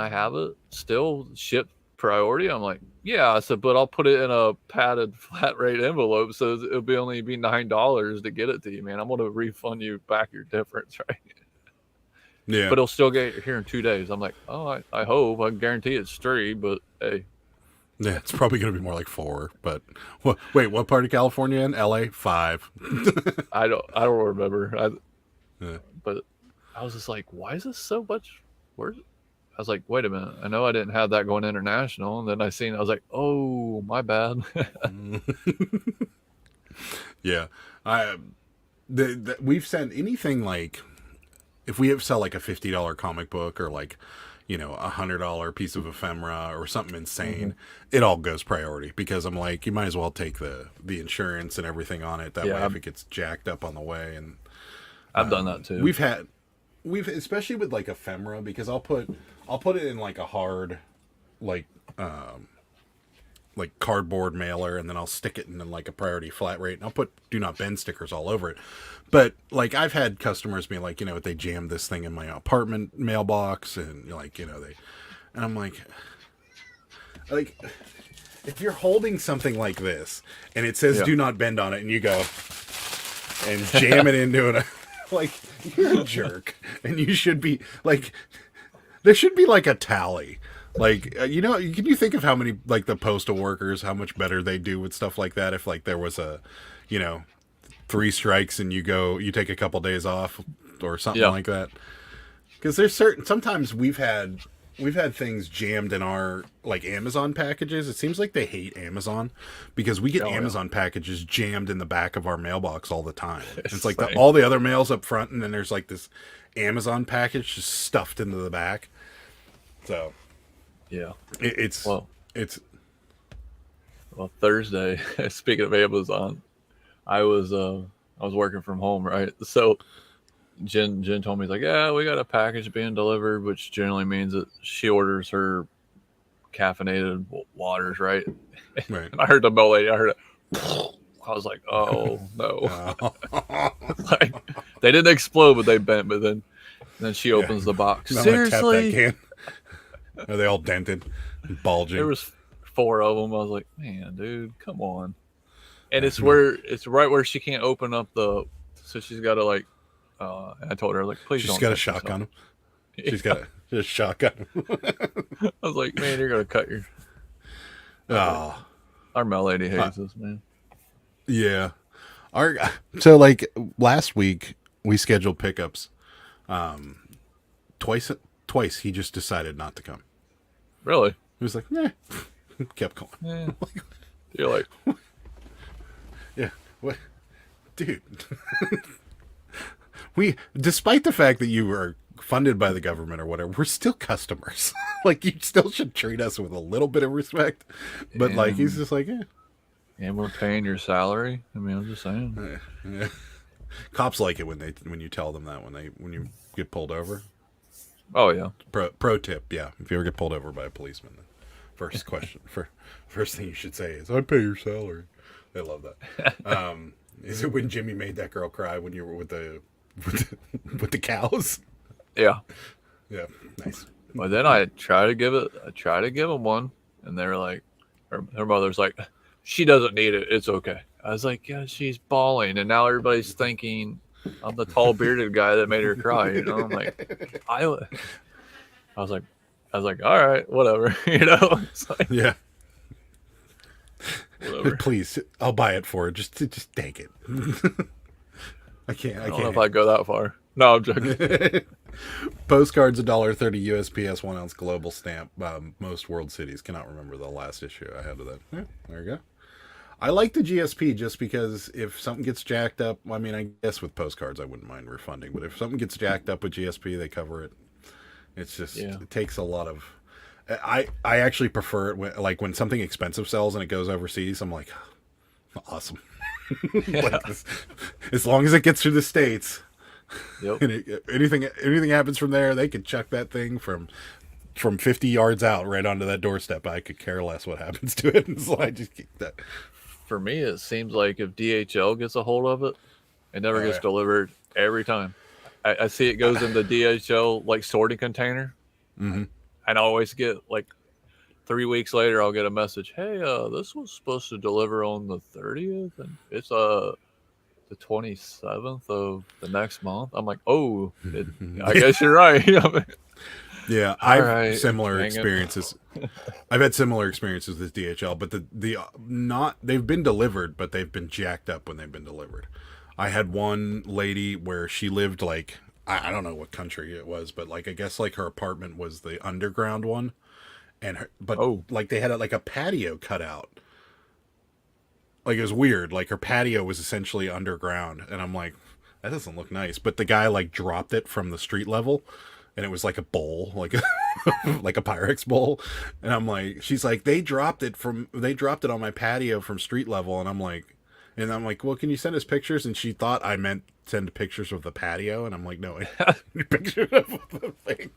have it still shipped priority? I'm like, yeah. I said, but I'll put it in a padded flat rate envelope, so it'll only be $9 to get it to you, man. I'm gonna refund you back your difference, right? Yeah. But it'll still get here in 2 days. I'm like, oh, I hope. I guarantee it's 3, but hey. Yeah, it's probably going to be more like 4. But wait, what part of California in? LA? 5. I don't remember. But I was just like, why is this so much? I was like, wait a minute. I know I didn't have that going international. And then I seen, I was like, oh, my bad. Yeah. We've sent anything like, if we sell like a $50 comic book or like, you know, $100 piece of ephemera or something insane, it all goes priority because I'm like, you might as well take the insurance and everything on it. That way, if it gets jacked up on the way. And I've done that too. We've especially with like ephemera, because I'll put it in like a hard, like cardboard mailer, and then I'll stick it in like a priority flat rate, and I'll put do not bend stickers all over it. But like I've had customers be like, you know, they jammed this thing in my apartment mailbox, and like, you know, and I'm like if you're holding something like this and it says do not bend on it, and you go and jam it into it, like, you're a jerk. And you should be like, there should be like a tally. Like, can you think of how many, like, the postal workers, how much better they do with stuff like that if, like, there was a, 3 strikes and you take a couple days off or something like that? Because there's sometimes we've had things jammed in our, like, Amazon packages. It seems like they hate Amazon because we get Amazon packages jammed in the back of our mailbox all the time. It's like all the other mail's up front, and then there's like this Amazon package just stuffed into the back. So yeah, it's Thursday. Speaking of Amazon, I was working from home, right? So Jen told me, like, yeah, we got a package being delivered, which generally means that she orders her caffeinated waters, right? Right. And I heard the bell lady. I heard it. I was like, oh no! Like, they didn't explode, but they bent. But then she opens the box. Seriously? Tap that can. Are they all dented, and bulging? There was 4 of them. I was like, man, dude, come on. And it's right where she can't open up so she's got to, like. And I told her, like, please. She's got a shotgun him. She's got a shotgun him. I was like, man, you're gonna cut your. Oh, our mail lady hates us, man. Yeah, so like last week we scheduled pickups. Twice he just decided not to come. Really? He was like, kept going. Yeah. You're like, yeah, what, dude? Despite the fact that you were funded by the government or whatever, we're still customers. Like, you still should treat us with a little bit of respect. But like, he's just like, and we're paying your salary. I mean, I'm just saying. Yeah. Cops like it when you tell them that when you get pulled over. Oh yeah. Pro tip, yeah. If you ever get pulled over by a policeman, the first thing you should say is, "I pay your salary." They love that. Is it when Jimmy made that girl cry when you were with the cows? Yeah. Yeah. Nice. But then I try to give them one, and they were like, her mother's like, she doesn't need it. It's okay. I was like, yeah, she's bawling, and now everybody's thinking I'm the tall bearded guy that made her cry. I'm like, I was like, all right, whatever. It's like, yeah. Whatever. Please, I'll buy it for her. Just take it. I can't. I don't know if I'd go that far. No, I'm joking. Postcards $1.30 USPS 1 ounce global stamp. Most world cities. Cannot remember the last issue I had of that. Yeah, there you go. I like the GSP just because if something gets jacked up, I mean, I guess with postcards I wouldn't mind refunding, but if something gets jacked up with GSP, they cover it. It's just it takes a lot of. I actually prefer it when something expensive sells and it goes overseas. I'm like, awesome. Like as long as it gets through the States. Yep. And anything happens from there, they could chuck that thing from 50 yards out right onto that doorstep. I could care less what happens to it. And so I just keep that. For me, it seems like if DHL gets a hold of it, it never gets delivered every time. I see it goes in the DHL like sorting container. Mm-hmm. And I always get like 3 weeks later, I'll get a message. Hey, this was supposed to deliver on the 30th, and it's the 27th of the next month. I'm like, oh, I guess you're right. Yeah, I've had similar experiences. I've had similar experiences with DHL, but they've been delivered, but they've been jacked up when they've been delivered. I had one lady where she lived like, I don't know what country it was, but like I guess like her apartment was the underground one, and like they had like a patio cut out. Like it was weird. Like her patio was essentially underground, and I'm like, that doesn't look nice. But the guy like dropped it from the street level, and it was like a bowl, like like a Pyrex bowl. And I'm like, she's like, they dropped it on my patio from street level, and I'm like, well, can you send us pictures? And she thought I meant send pictures of the patio, and I'm like, no, I need pictures of the thing.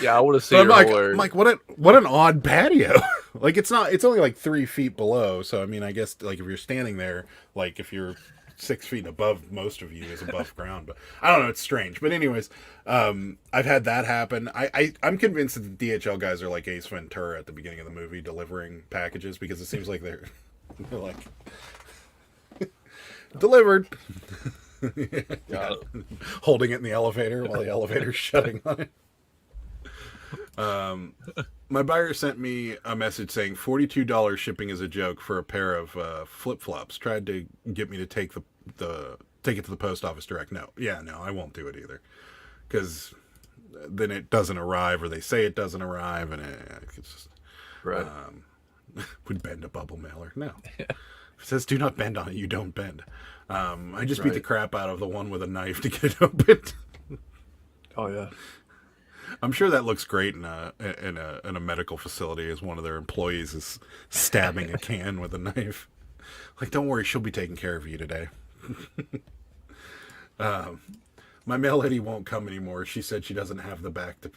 Yeah, I would have seen. I'm like, what an odd patio. Like it's only like 3 feet below. So I mean, I guess like if you're standing there, like if you're 6 feet above, most of you is above ground. But I don't know, it's strange. But anyways, I've had that happen. I'm convinced that the DHL guys are like Ace Ventura at the beginning of the movie delivering packages, because it seems like they're like delivered. Holding it in the elevator while the elevator's shutting on it. My buyer sent me a message saying $42 shipping is a joke for a pair of flip flops. Tried to get me to take take it to the post office direct. No, I won't do it either, because then it doesn't arrive, or they say it doesn't arrive, and it's just right. Would bend a bubble mailer. No, it says do not bend on it. You don't bend. I just beat the crap out of the one with a knife to get it opened. Oh yeah. I'm sure that looks great in a medical facility as one of their employees is stabbing a can with a knife. Like, don't worry, she'll be taking care of you today. My mail lady won't come anymore. She said she doesn't have the back to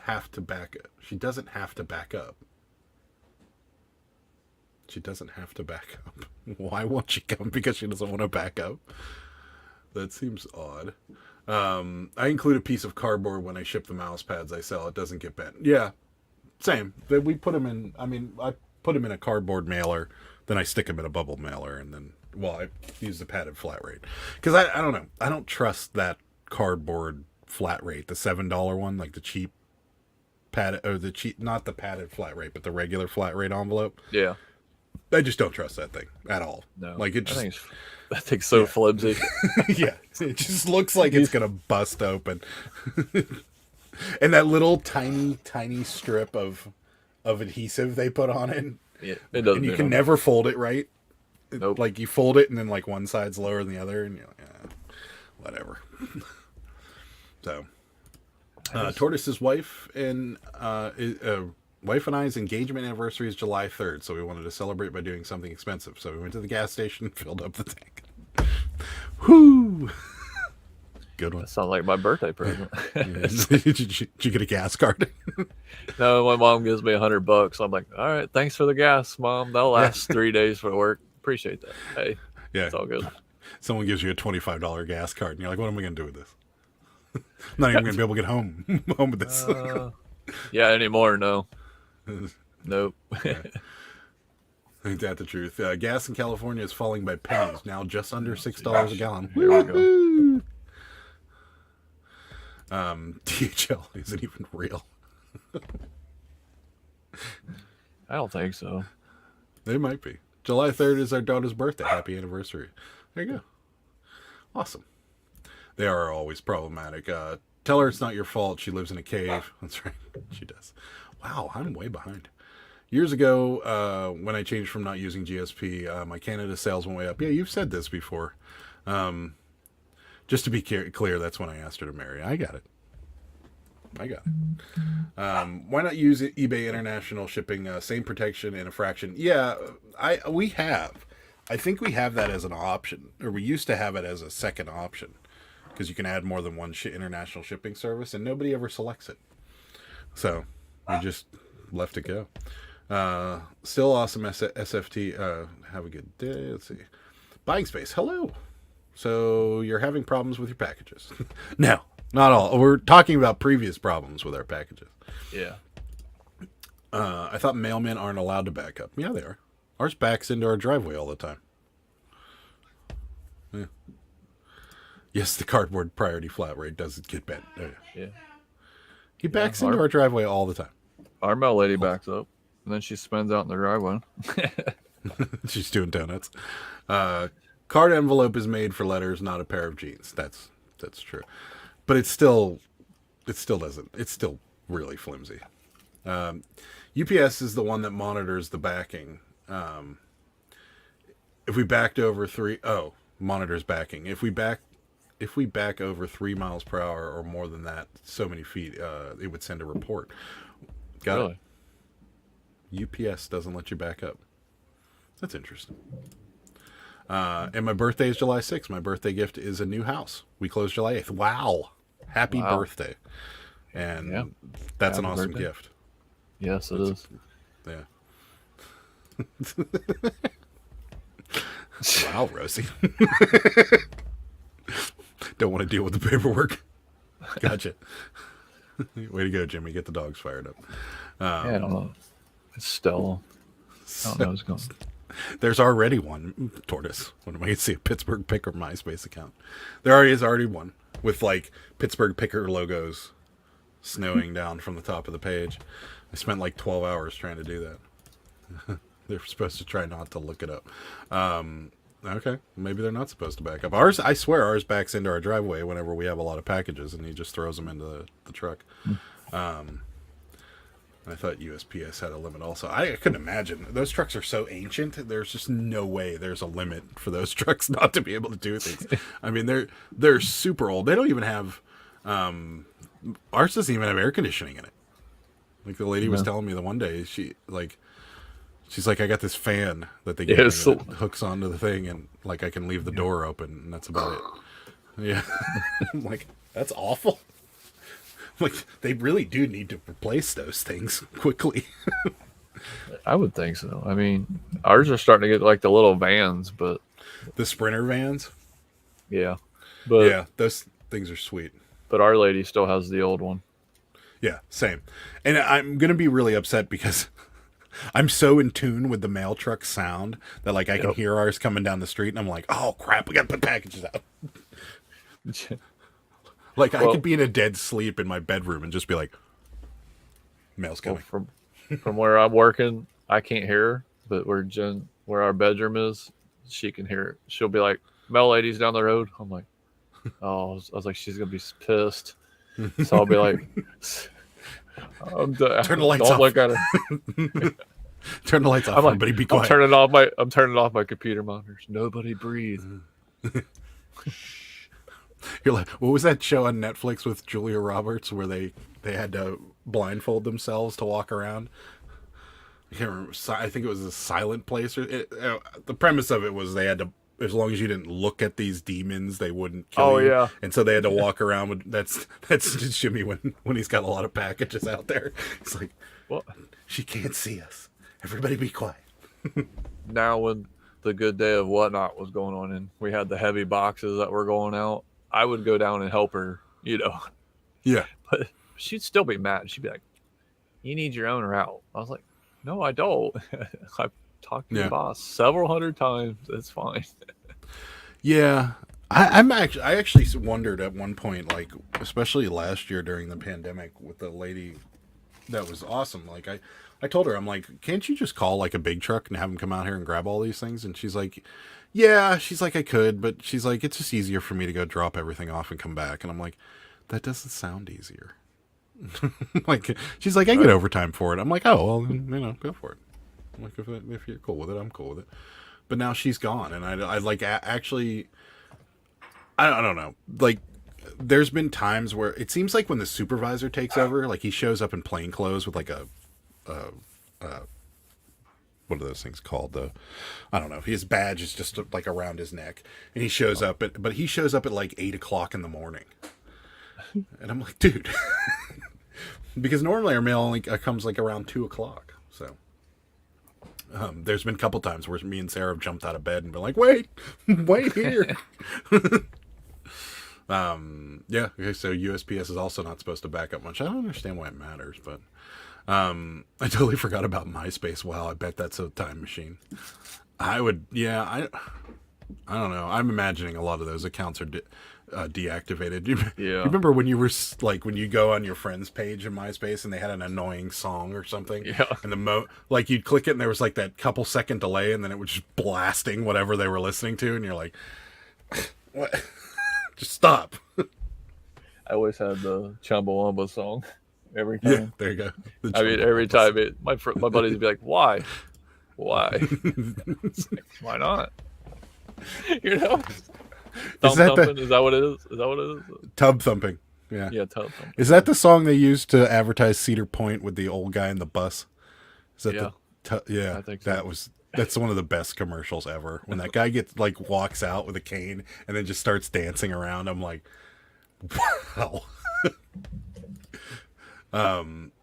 have to back it. She doesn't have to back up. She doesn't have to back up. Why won't she come? Because she doesn't want to back up. That seems odd. I include a piece of cardboard when I ship the mouse pads I sell. It doesn't get bent. Yeah, same. We put them in. I mean, I put them in a cardboard mailer, then I stick them in a bubble mailer, and then I use the padded flat rate, because I don't know. I don't trust that cardboard flat rate, the $7 one, like the cheap padded, or the cheap, not the padded flat rate, but the regular flat rate envelope. Yeah, I just don't trust that thing at all. No, like it just. That thing's so flimsy. Yeah, it just looks like it's gonna bust open. And that little tiny strip of adhesive they put on it. Yeah, it doesn't. And you can never fold it right. Nope. Like you fold it and then like one side's lower than the other, and you're like, whatever. So, Tortoise's wife and wife and I's engagement anniversary is July 3rd, so we wanted to celebrate by doing something expensive. So we went to the gas station and filled up the tank. Whoo! Good one. That sounds like my birthday present. Did you get a gas card? No, my mom gives me $100. I'm like, all right, thanks for the gas, Mom. That'll last 3 days for work. Appreciate that. Hey, it's all good. Someone gives you a $25 gas card, and you're like, what am I going to do with this? I'm not even going to be able to get home with this. Yeah, anymore, no. Nope. Ain't that the truth? Gas in California is falling by pennies, now just under $6 a gallon. There we go. DHL isn't even real. I don't think so. They might be. July 3rd is our daughter's birthday. Happy anniversary. There you go. Awesome. They are always problematic. Tell her it's not your fault. She lives in a cave. That's right. She does. Wow, I'm way behind. Years ago, when I changed from not using GSP, my Canada sales went way up. Yeah, you've said this before. Just to be clear, that's when I asked her to marry. I got it. Why not use eBay International Shipping? Same protection and a fraction. Yeah, we have. I think we have that as an option, or we used to have it as a second option, because you can add more than one international shipping service, and nobody ever selects it. So we just left it go. Still awesome SFT. Have a good day. Let's see. Buying space. Hello. So you're having problems with your packages? No, not all. We're talking about previous problems with our packages. Yeah. I thought mailmen aren't allowed to back up. Yeah, they are. Ours backs into our driveway all the time. Yeah. Yes, the cardboard priority flat rate does get bent. Oh, yeah. He backs into our driveway all the time. Our mail lady backs up, and then she spins out in the driveway. She's doing donuts. Card envelope is made for letters, not a pair of jeans. That's true, but it still doesn't. It's still really flimsy. UPS is the one that monitors the backing. If we backed over monitors backing. If we back over 3 miles per hour or more than that, so many feet, it would send a report. Got it. UPS doesn't let you back up. That's interesting. And my birthday is July 6th. My birthday gift is a new house. We close July 8th. Wow. Happy birthday. And that's an awesome gift. Yes, it is. Yeah. Wow, Rosie. Don't want to deal with the paperwork. Gotcha. Way to go, Jimmy. Get the dogs fired up. I don't know. It's still. I don't know what's going on. There's already one tortoise. When am I going to see a Pittsburgh Picker MySpace account? There is already one with like Pittsburgh Picker logos snowing down from the top of the page. I spent like 12 hours trying to do that. They're supposed to try not to look it up. Okay, maybe they're not supposed to back up. Ours, I swear, ours backs into our driveway whenever we have a lot of packages, and he just throws them into the truck. I thought USPS had a limit also. I couldn't imagine. Those trucks are so ancient. There's just no way there's a limit for those trucks not to be able to do things. I mean, they're super old. They don't even have... ours doesn't even have air conditioning in it. Like the lady was telling me the one day, she's like, I got this fan that they give me that hooks onto the thing, and like I can leave the door open, and that's about it. Yeah. I'm like, that's awful. Like, they really do need to replace those things quickly. I would think so. I mean, ours are starting to get like the little vans, but the Sprinter vans. Yeah, but yeah, those things are sweet. But our lady still has the old one. Yeah, same. And I'm gonna be really upset because I'm so in tune with the mail truck sound that like I can hear ours coming down the street, and I'm like, oh crap, we gotta put packages out. Like, I could be in a dead sleep in my bedroom and just be like, mail's coming. Well, from where I'm working, I can't hear her, but where our bedroom is, she can hear it. She'll be like, mail lady's down the road. I'm like, oh, I was like, she's going to be pissed. So I'll be like, turn the lights off. Don't look at her. Turn the lights off. Everybody be quiet. I'm turning off my computer monitors. Nobody breathe. You're like, what was that show on Netflix with Julia Roberts where they had to blindfold themselves to walk around? I can't remember. I think it was A Silent Place. The premise of it was they had to, as long as you didn't look at these demons, they wouldn't kill you. Yeah. And so they had to walk around with that's just Jimmy when he's got a lot of packages out there. It's like, well, she can't see us. Everybody be quiet. Now when the good day of whatnot was going on and we had the heavy boxes that were going out, I would go down and help her, Yeah. But she'd still be mad. She'd be like, you need your own route. I was like, no, I don't. I've talked to the boss several hundred times. It's fine. Yeah. I actually wondered at one point, like, especially last year during the pandemic with the lady that was awesome. Like, I told her, I'm like, can't you just call like a big truck and have them come out here and grab all these things? And she's like, yeah, she's like, I could, but she's like, it's just easier for me to go drop everything off and come back. And I'm like, that doesn't sound easier. Like, she's like, I get overtime for it. I'm like, oh, well, go for it. I'm like, if you're cool with it, I'm cool with it. But now she's gone, and I like, actually, I don't know. Like, there's been times where it seems like when the supervisor takes over, like he shows up in plain clothes with like a what are those things called? I don't know. His badge is just like around his neck, and he shows up but he shows up at like 8:00 in the morning, and I'm like, dude, because normally our mail only comes like around 2:00. So there's been a couple times where me and Sarah have jumped out of bed and been like, wait here. Yeah. Okay. So USPS is also not supposed to back up much. I don't understand why it matters, but. I totally forgot about MySpace. Wow, I bet that's a time machine. I don't know. I'm imagining a lot of those accounts are deactivated. You remember when you were like, when you go on your friend's page in MySpace and they had an annoying song or something? Yeah. And like you'd click it and there was like that couple second delay and then it was just blasting whatever they were listening to. And you're like, what? Just stop. I always had the Chumbawamba song. Every time. Yeah, there you go. I mean, every time my buddies would be like, "Why? Like, why not?" Thumb thumping. Is that what it is? Tub thumping. Yeah. Yeah, tub thumping. Is that the song they used to advertise Cedar Point with the old guy in the bus? Is that yeah? I think so. That's one of the best commercials ever. When that guy walks out with a cane and then just starts dancing around, I'm like, wow.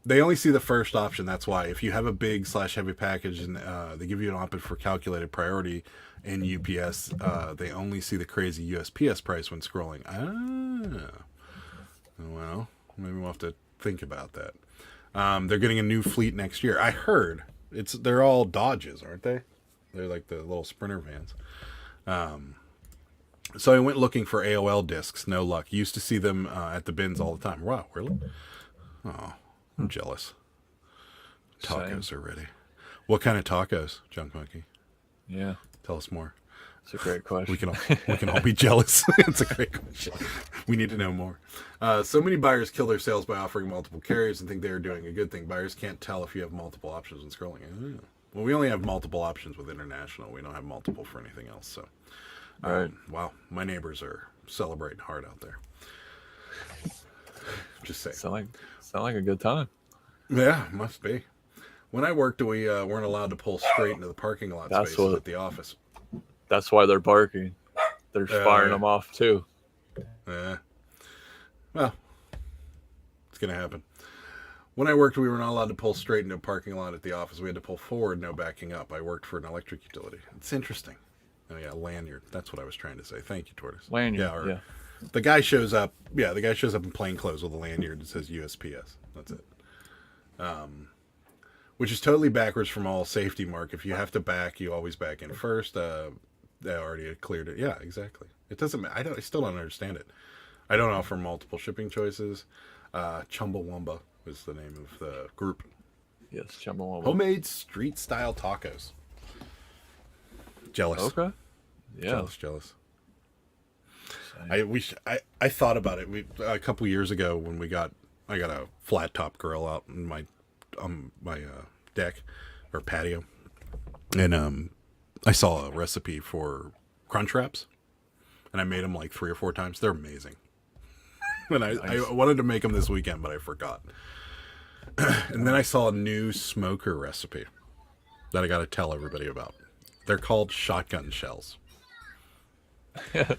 They only see the first option. That's why if you have a big / heavy package and they give you an option for calculated priority in UPS, they only see the crazy USPS price when scrolling. Well, maybe we'll have to think about that. They're getting a new fleet next year. I heard they're all Dodges, aren't they? They're like the little Sprinter vans. So I went looking for AOL discs. No luck. Used to see them at the bins all the time. Wow, really? Oh, I'm jealous. Tacos are ready. What kind of tacos, Junk Monkey? Yeah. Tell us more. It's a great question. We can all be jealous. It's a great question. We need to know more. So many buyers kill their sales by offering multiple carriers and think they are doing a good thing. Buyers can't tell if you have multiple options when scrolling. Well, we only have multiple options with international. We don't have multiple for anything else. So, right. Wow, my neighbors are celebrating hard out there. Just saying. Sound like a good time. Yeah, must be. When I worked, we weren't allowed to pull straight into the parking lot spaces at the office. That's why they're barking. They're firing them off too. Well, it's going to happen. When I worked, we were not allowed to pull straight into a parking lot at the office. We had to pull forward, no backing up. I worked for an electric utility. It's interesting. Oh, yeah, lanyard. That's what I was trying to say. Thank you, Tortoise. Lanyard, yeah. The guy shows up. Yeah, the guy shows up in plain clothes with a lanyard that says USPS. That's it. Which is totally backwards from all safety, Mark. If you have to back, you always back in first. They already cleared it. Yeah, exactly. It doesn't. I still don't understand it. I don't offer multiple shipping choices. Chumbawamba is the name of the group. Yes, Chumbawamba. Homemade street style tacos. Jealous. Okay. Yeah. Jealous. I thought about it. A couple years ago when I got a flat top grill out in my deck or patio, and I saw a recipe for crunch wraps, and I made them like 3 or 4 times. They're amazing. And I wanted to make them this weekend, but I forgot. And then I saw a new smoker recipe that I got to tell everybody about. They're called shotgun shells.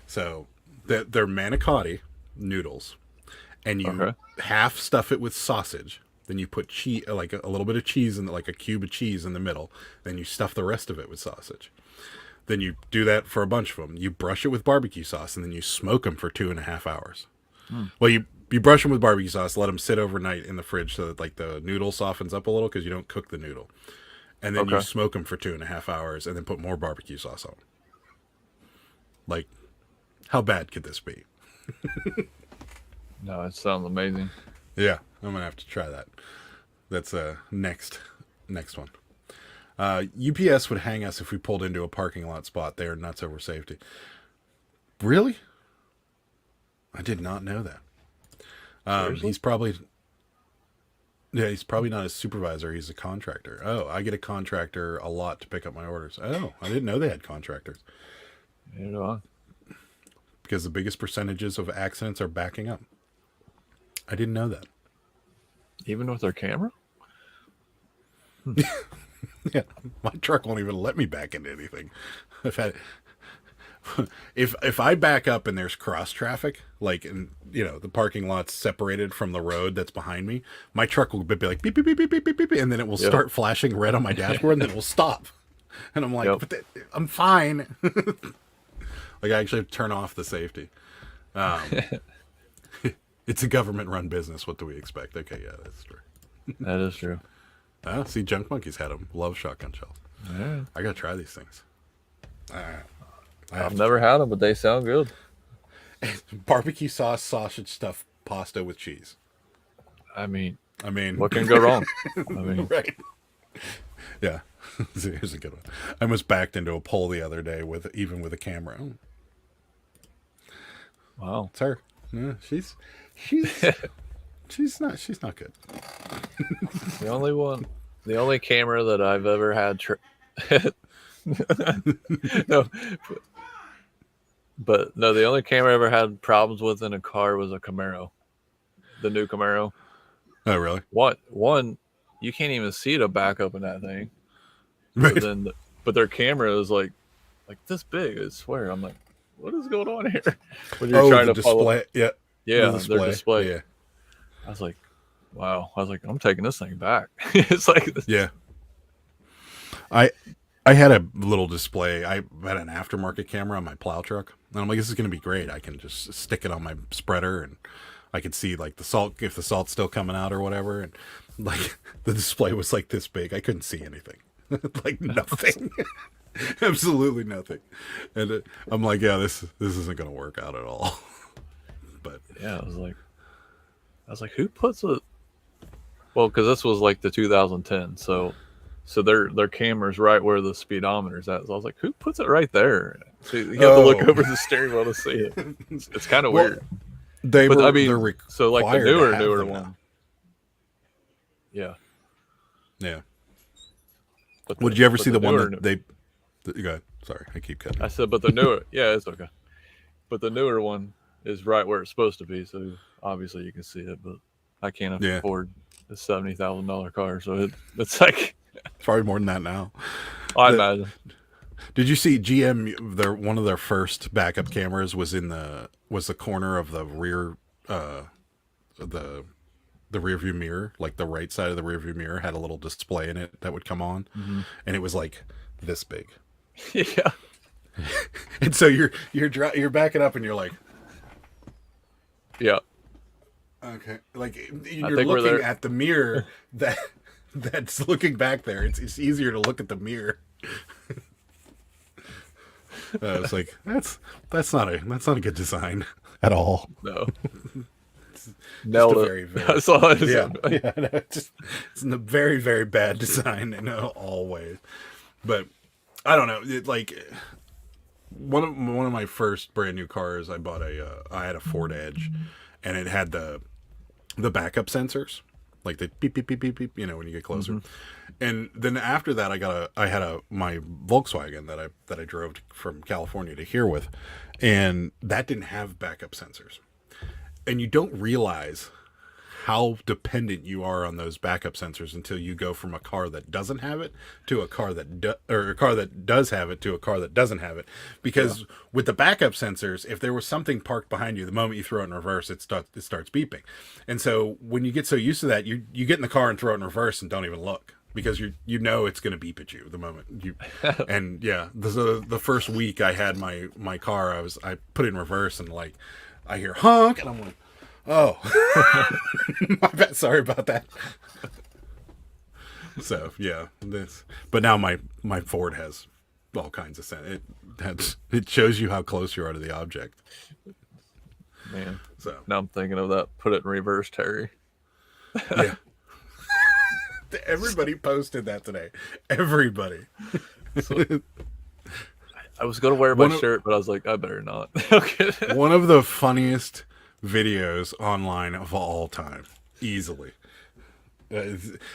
So they're manicotti noodles, and you half stuff it with sausage. Then you put cheese, like a little bit of cheese, like a cube of cheese in the middle. Then you stuff the rest of it with sausage. Then you do that for a bunch of them. You brush it with barbecue sauce, and then you smoke them for 2.5 hours. Well, you brush them with barbecue sauce, let them sit overnight in the fridge so that like the noodle softens up a little because you don't cook the noodle. And then you smoke them for 2.5 hours, and then put more barbecue sauce on them. Like, how bad could this be? No, it sounds amazing. Yeah, I'm gonna have to try that. That's next one. UPS would hang us if we pulled into a parking lot spot. They are nuts over safety. Really? I did not know that. He's probably not a supervisor. He's a contractor. Oh, I get a contractor a lot to pick up my orders. Oh, I didn't know they had contractors. You know, because the biggest percentages of accidents are backing up. I didn't know that. Even with their camera? Yeah, my truck won't even let me back into anything. If I back up and there's cross traffic, like in the parking lot's separated from the road that's behind me, my truck will be like beep beep beep beep beep beep beep, and then it will start flashing red on my dashboard, and then it will stop. And I'm like, I'm fine. Like I actually have to turn off the safety. It's a government-run business. What do we expect? Okay, yeah, that's true. That is true. See, Junk Monkey's had them. Love shotgun shells. Yeah. I gotta try these things. I've never had them, but they sound good. Barbecue sauce, sausage stuffed pasta with cheese. I mean, what can go wrong? Right? Yeah, here's a good one. I almost backed into a pole the other day with a camera. Wow, it's her. Yeah, she's not good. The only camera that I've ever had. No, the only camera I ever had problems with in a car was a Camaro, the new Camaro. Oh, really? One, you can't even see the backup in that thing. Right. But their camera is like this big. I swear. I'm like, what is going on here? When you're trying to display, yeah, their display. Yeah. I was like, wow. I was like, I'm taking this thing back. It's like, yeah. I had a little display. I had an aftermarket camera on my plow truck, and I'm like, this is going to be great. I can just stick it on my spreader, and I could see like the salt, if the salt's still coming out or whatever. And like the display was like this big. I couldn't see anything. Like nothing. Absolutely nothing. And I'm like, yeah, this isn't going to work out at all. But yeah, I was like, who puts a Well, because this was like the 2010, so their camera's right where the speedometer's at. So I was like, who puts it right there? So you have to look over the steering wheel to see it. It's kind of weird. They're so like the newer one. Now. Yeah. Yeah. Well, did you ever see the one that they? Go ahead. Sorry, I keep cutting. I said, but the newer, yeah, it's okay. But the newer one is right where it's supposed to be, so obviously you can see it. But I can't afford a $70,000 car, so it's like it's probably more than that now. I imagine. Did you see GM? One of their first backup cameras was the corner of the rear, the rear view mirror, like the right side of the rear view mirror had a little display in it that would come on, and it was like this big. Yeah. And so you're backing up and you're like, yeah, okay, like you're looking at the mirror that's looking back there. It's easier to look at the mirror. It's like that's not a good design at all. No. Nailed it. That's all it is. No, it's a very, very bad design in all ways. But I don't know. Like one of my first brand new cars, I had a Ford Edge, and it had the backup sensors, like the beep beep beep beep beep. You know, when you get closer. And then after that, I had my Volkswagen that I drove from California to here with, and that didn't have backup sensors. And you don't realize how dependent you are on those backup sensors until you go from a car that doesn't have it to a car that or a car that does have it to a car that doesn't have it. Because with the backup sensors, if there was something parked behind you, the moment you throw it in reverse, it starts beeping. And so when you get so used to that, you get in the car and throw it in reverse and don't even look, because you know it's going to beep at you the moment you. And yeah, the first week I had my car, I put it in reverse and like I hear honk and I'm like, oh, my bad. Sorry about that. So yeah, but now my Ford has all kinds of sense. It shows you how close you are to the object. Man, so now I'm thinking of that. Put it in reverse, Terry. Yeah. Everybody posted that today. Everybody. So, I was gonna wear my shirt, but I was like, I better not. Okay. One of the funniest videos online of all time, easily.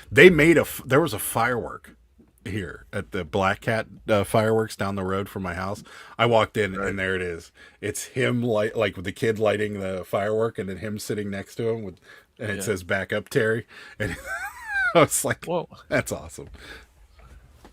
They made there was a firework here at the Black Cat fireworks down the road from my house. I walked in and there it is. It's him like with the kid lighting the firework, and then him sitting next to him and it says "Back up, Terry." And I was like, "Whoa, that's awesome."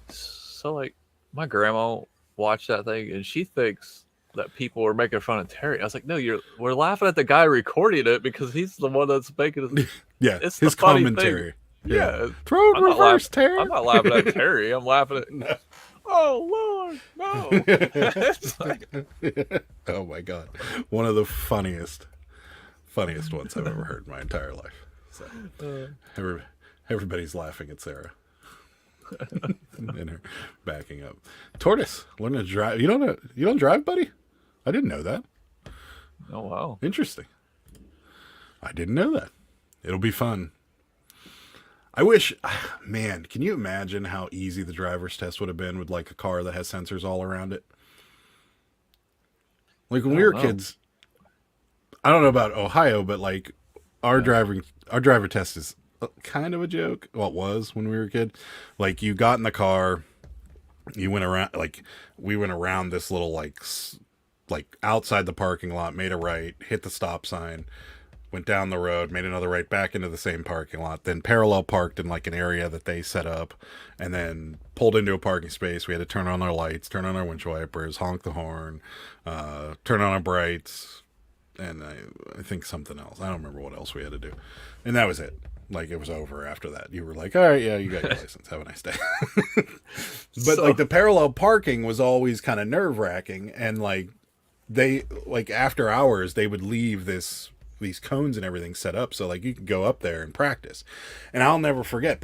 So like, my grandma watched that thing and she thinks that people were making fun of Terry. I was like, no, we're laughing at the guy recording it because he's the one that's making it. Yeah, it's his commentary. Yeah. Throw it reverse, Terry. I'm not laughing at Terry. I'm laughing at no. Oh Lord, no. Oh my God. One of the funniest ones I've ever heard in my entire life. So everybody's laughing at Sarah. And her backing up. Tortoise, learn to drive. You don't drive, buddy? I didn't know that. Oh wow. Interesting. I didn't know that. It'll be fun. I wish, man, can you imagine how easy the driver's test would have been with like a car that has sensors all around it? Like when we were kids, I don't know about Ohio, but like our driver test is kind of a joke. Well, it was when we were a kid. Like you got in the car, you went around, like we went around this little like outside the parking lot, made a right, hit the stop sign, went down the road, made another right back into the same parking lot, then parallel parked in like an area that they set up, and then pulled into a parking space. We had to turn on our lights, turn on our windshield wipers, honk the horn, turn on our brights, and I think something else. I don't remember what else we had to do. And that was it. Like, it was over after that. You were like, all right, yeah, you got your license. Have a nice day. But, like, the parallel parking was always kind of nerve-wracking. And, like, they, like, after hours, they would leave these cones and everything set up. So, like, you could go up there and practice. And I'll never forget,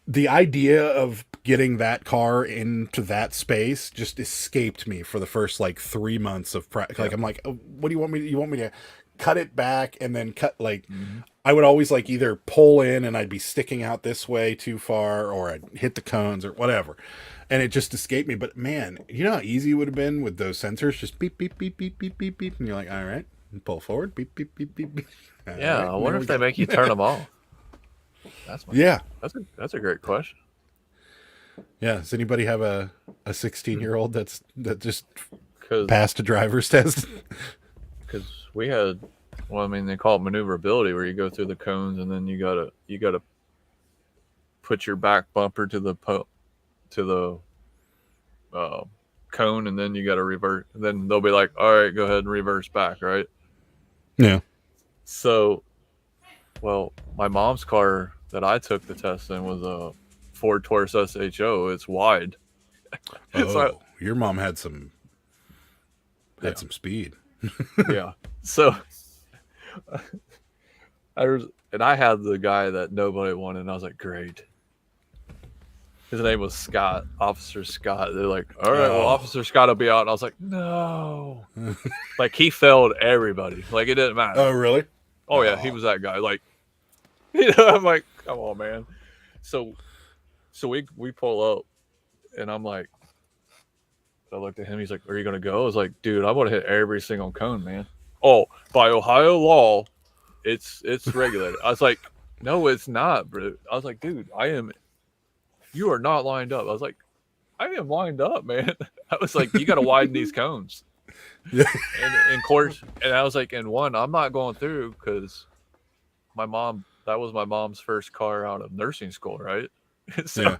the idea of getting that car into that space just escaped me for the first, like, 3 months of practice. Like, I'm like, oh, what do you want me to cut it back and then cut like I would always like either pull in and I'd be sticking out this way too far, or I'd hit the cones or whatever, and it just escaped me. But man, you know how easy it would have been with those sensors, just beep beep beep beep beep beep beep, and you're like, all right, pull forward, beep beep beep beep beep. Yeah, right, I wonder if they make you turn them off. That's a great question. Yeah, does anybody have a 16-year-old that just passed a driver's test? Because we had, well, I mean, they call it maneuverability, where you go through the cones and then you gotta put your back bumper to the cone, and then you gotta reverse. And then they'll be like, all right, go ahead and reverse back, right? Yeah. So, well, my mom's car that I took the test in was a Ford Taurus SHO. It's wide. Oh, your mom had some speed. Yeah. So I had the guy that nobody wanted, and I was like, great. His name was Scott, Officer Scott. They're like, all right, well, Officer Scott will be out. And I was like, no. Like, he failed everybody. Like, it didn't matter. Oh, really? Oh, yeah, he was that guy. Like, you know, I'm like, come on, man. So we pull up, and I'm like, I looked at him. He's like, are you going to go? I was like, dude, I'm going to hit every single cone, man. Oh, by Ohio law, it's regulated. I was like, no, it's not, bro. I was like, dude, you are not lined up. I was like, I am lined up, man. I was like, you got to widen these cones. Yeah. And of course, and I was like, and one, I'm not going through because that was my mom's first car out of nursing school, right? So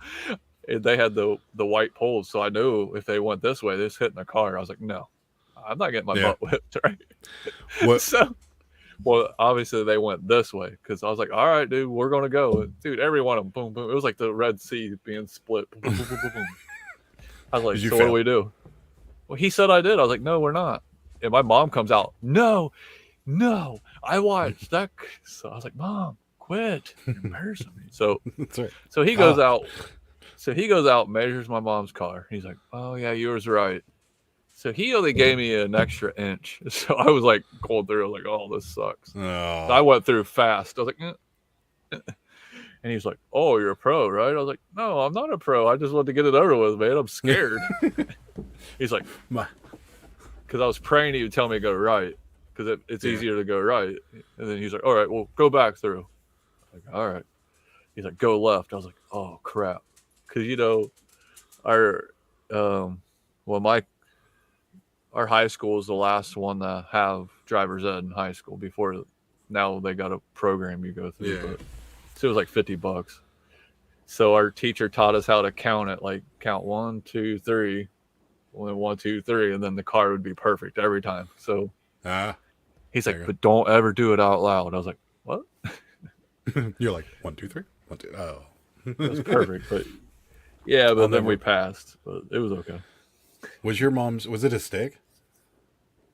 they had the white poles, so I knew if they went this way, they was hitting the car. I was like, no, I'm not getting my butt whipped, right? What? So, well, obviously they went this way because I was like, all right, dude, we're gonna go, and, dude. Every one of them, boom, boom. It was like the Red Sea being split. Boom, boom, boom, boom, boom. I was like, so what do we do? Well, he said I did. I was like, no, we're not. And my mom comes out, no, I watched that. So I was like, Mom, quit. You're embarrassing me. So, right. So he goes out. So he goes out, measures my mom's car. He's like, oh, yeah, yours right. So he only gave me an extra inch. So I was like going through. I was like, oh, this sucks. Oh. So I went through fast. I was like, and he's like, oh, you're a pro, right? I was like, no, I'm not a pro. I just want to get it over with, man. I'm scared. He's like, because I was praying he would tell me to go right, because it's easier to go right. And then he's like, all right, well, go back through. I'm like, all right. He's like, go left. I was like, oh, crap. Because, you know, our high school is the last one to have driver's ed in high school. Before now they got a program you go through. Yeah. But, so it was like $50. So our teacher taught us how to count it, like count 1, 2, 3, 1, 2, 3, and then the car would be perfect every time. So he's like, but don't ever do it out loud. I was like, what? You're like 1, 2, 3, 1, 2. Oh, it was perfect. But yeah, but then we passed. But it was okay. Was your mom's? Was it a stick?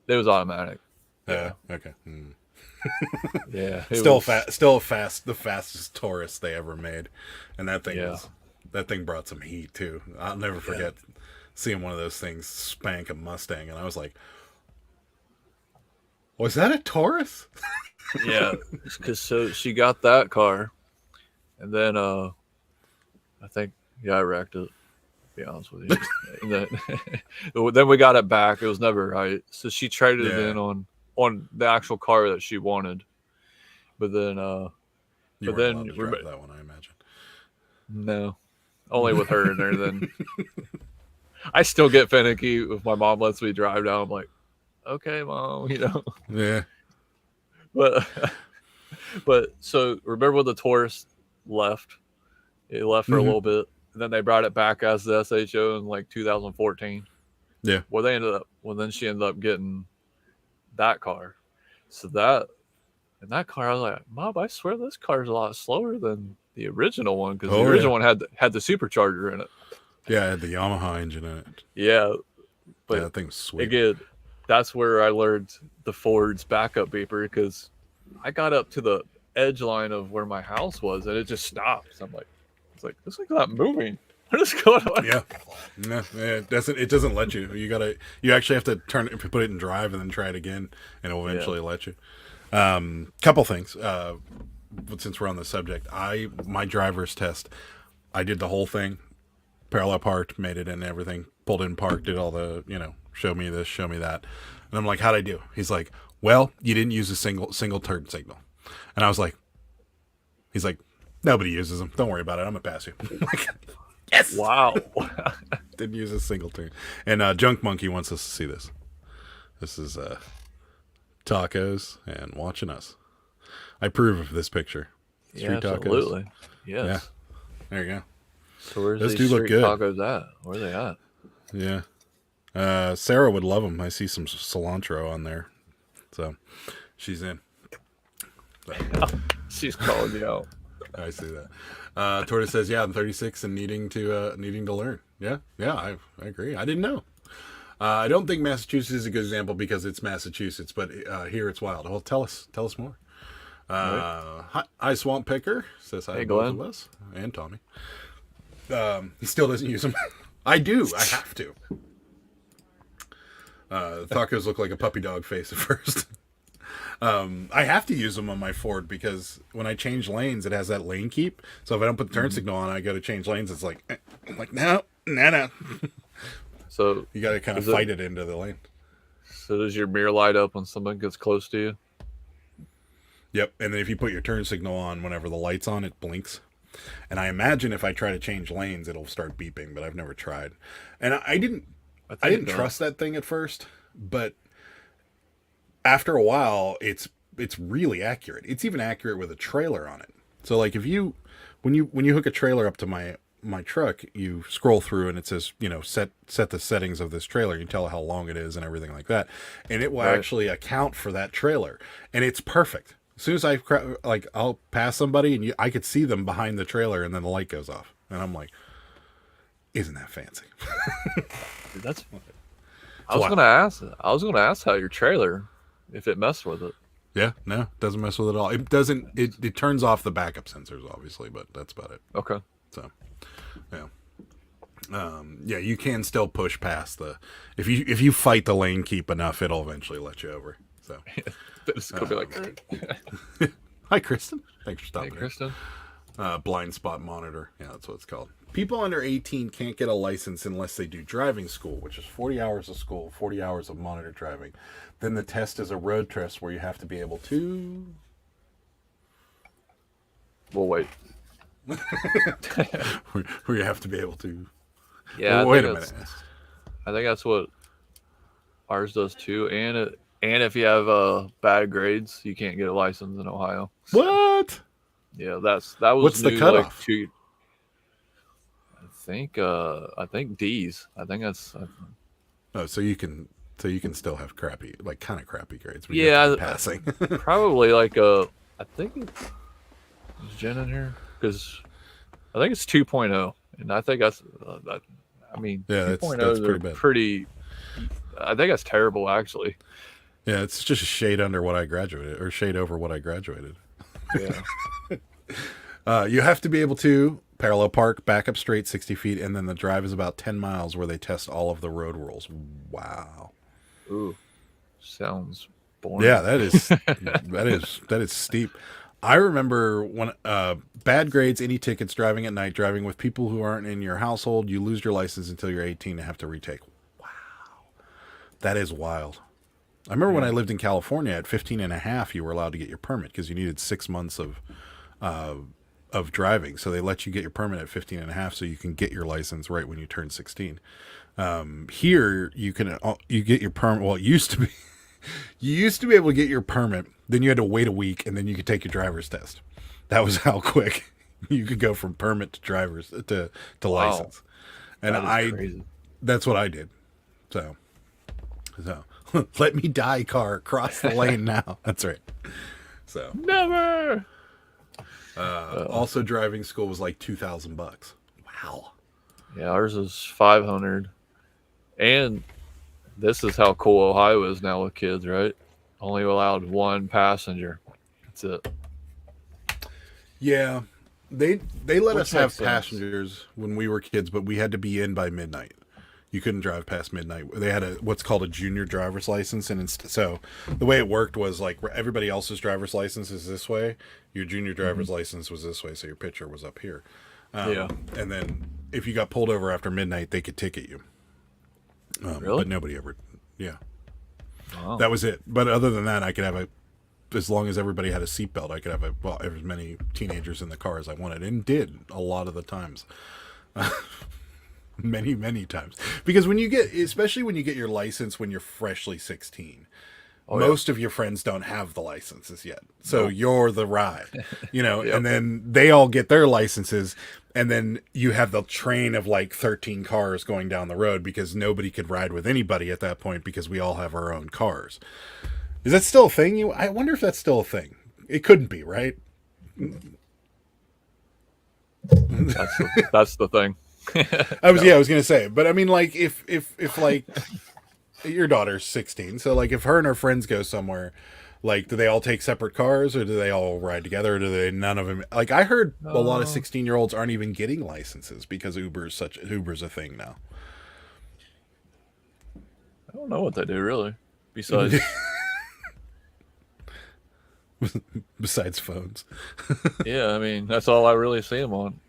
It was automatic. Yeah. Okay. Yeah. The fastest Taurus they ever made, and that thing brought some heat too. I'll never forget seeing one of those things spank a Mustang, and I was like, "Was that a Taurus?" Yeah, because so she got that car, and then I think I wrecked it. To be honest with you, and then we got it back. It was never right, so she traded it in on the actual car that she wanted. But then you weren't allowed to drive that one, I imagine. No, only with her in there. Then I still get finicky if my mom lets me drive down. I'm like, okay, Mom, you know. Yeah. But so remember when the Taurus left? It left for a little bit, and then they brought it back as the SHO in like 2014. Yeah. Well, then she ended up getting that car. So that car, I was like, Mom, I swear this car is a lot slower than the original one, because the original one had the supercharger in it. Yeah, it had the Yamaha engine in it. Yeah, but that thing was sweet. Again, that's where I learned the Ford's backup beeper, because I got up to the edge line of where my house was, and it just stops. I'm like, this thing's not moving. What is going on? Yeah, no, it doesn't let you. You actually have to put it in drive and then try it again, and it'll eventually let you. Couple things. But since we're on the subject, my driver's test, I did the whole thing, parallel parked, made it in everything, pulled in, parked, did all the, show me this, show me that. And I'm like, how'd I do? He's like, well, you didn't use a single turn signal. And I was like, he's like, nobody uses them. Don't worry about it. I'm going to pass you. I'm like, yes. Wow. Didn't use a single turn. And Junk Monkey wants us to see this. This is tacos and watching us. I approve of this picture. Street tacos. Absolutely. Yes. Yeah. There you go. So where's those these street tacos at? Where are they at? Yeah. Sarah would love them. I see some cilantro on there. So she's in. She's calling you out. I see that. Tortoise says, yeah, I'm 36 and needing to learn. Yeah, I agree. I didn't know. I don't think Massachusetts is a good example because it's Massachusetts, but here it's wild. Well, tell us more. Hi, Swamp Picker says hi to both of us and Tommy. He still doesn't use them. I do. I have to. Tacos look like a puppy dog face at first. I have to use them on my Ford because when I change lanes, it has that lane keep. So if I don't put the turn signal on, I go to change lanes. It's like, I'm like, no. So you got to kind of fight it into the lane. So does your mirror light up when someone gets close to you? Yep. And then if you put your turn signal on, whenever the light's on, it blinks. And I imagine if I try to change lanes, it'll start beeping, but I've never tried. And I didn't trust that thing at first, but after a while, it's really accurate. It's even accurate with a trailer on it. So like when you hook a trailer up to my truck, you scroll through and it says, set the settings of this trailer. You tell how long it is and everything like that. And it will actually account for that trailer. And it's perfect. As soon as I'll pass somebody and I could see them behind the trailer and then the light goes off. And I'm like, isn't that fancy? Dude, that's I was going to ask how your trailer, if it messed with it. Yeah, no, it doesn't mess with it at all. It doesn't. It turns off the backup sensors, obviously, but that's about it. Okay. So, yeah, you can still push past if you fight the lane keep enough, it'll eventually let you over. So, it's gonna be like, hi, Kristen. Thanks for stopping. Hey, Kristen. Blind spot monitor. Yeah, that's what it's called. People under 18 can't get a license unless they do driving school, which is 40 hours of school, 40 hours of monitor driving. Then the test is a road test where you have to be able to... Well, wait. where you have to be able to... Yeah, well, wait a minute. I think that's what ours does too. And if you have bad grades, you can't get a license in Ohio. What? Yeah, that was what's new, the cutoff? I think D's. I think that's. Oh, so you can still have crappy, like kind of crappy grades. But yeah, passing. Probably like I think is Jen in here because I think it's 2.0, and I think that's. I mean, yeah, 2.0 that's pretty bad. Pretty. I think that's terrible, actually. Yeah, it's just a shade under what I graduated, or shade over what I graduated. Yeah. You have to be able to parallel park, back up straight 60 feet, and then the drive is about 10 miles where they test all of the road rules. Wow. Ooh, sounds boring. Yeah, that is steep. I remember when bad grades, any tickets, driving at night, driving with people who aren't in your household, you lose your license until you're 18 and have to retake. Wow. That is wild. I remember when I lived in California at 15 and a half, you were allowed to get your permit because you needed 6 months of driving. So they let you get your permit at 15 and a half so you can get your license right when you turn 16. Here you get your permit. Well, it used to be, you used to be able to get your permit. Then you had to wait a week and then you could take your driver's test. That was how quick you could go from permit to driver's to wow. license. And that's what I did. So let me die, car. Cross the lane now. That's right. So never. Also, driving school was like $2,000. Wow. Yeah, ours is 500. And this is how cool Ohio is now with kids, right? Only allowed one passenger. That's it. Yeah, they let us have passengers when we were kids, but we had to be in by midnight. You couldn't drive past midnight. They had what's called a junior driver's license, and so the way it worked was like everybody else's driver's license is this way. Your junior driver's license was this way, so your picture was up here. And then if you got pulled over after midnight, they could ticket you. Really? But nobody ever. Yeah. Wow. That was it. But other than that, I could have as long as everybody had a seatbelt, I could have as many teenagers in the car as I wanted, and did a lot of the times. Many times. Because especially when you get your license when you're freshly 16, most of your friends don't have the licenses yet. So you're the ride, and then they all get their licenses, and then you have the train of like 13 cars going down the road because nobody could ride with anybody at that point because we all have our own cars. Is that still a thing? I wonder if that's still a thing. It couldn't be, right? That's the thing. I was going to say, but I mean, like if like your daughter's 16, so like if her and her friends go somewhere, like do they all take separate cars or do they all ride together? Or do they none of them? Like I heard a lot of 16-year-olds aren't even getting licenses because Uber's a thing now. I don't know what they do really, besides phones. Yeah, I mean that's all I really see them on.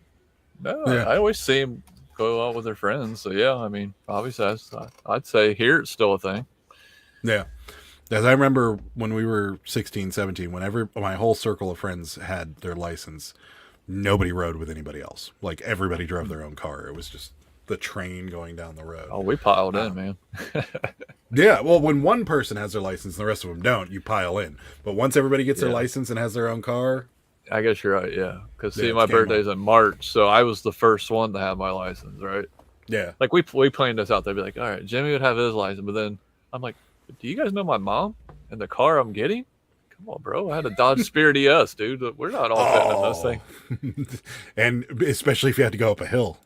No, I always see them go out with their friends. So yeah, I mean, obviously, I'd say here it's still a thing. Yeah, as I remember when we were 16, 17, whenever my whole circle of friends had their license, nobody rode with anybody else. Like everybody drove their own car. It was just the train going down the road. Oh, we piled in, man. Yeah, well, when one person has their license and the rest of them don't, you pile in. But once everybody gets their license and has their own car. I guess you're right, yeah. Because see, my birthday's in March, so I was the first one to have my license, right? Yeah. Like we planned this out. They'd be like, all right, Jimmy would have his license, but then I'm like, do you guys know my mom and the car I'm getting? Come on, bro. I had a Dodge Spirit ES, dude. We're not all fitting in this thing. And especially if you had to go up a hill.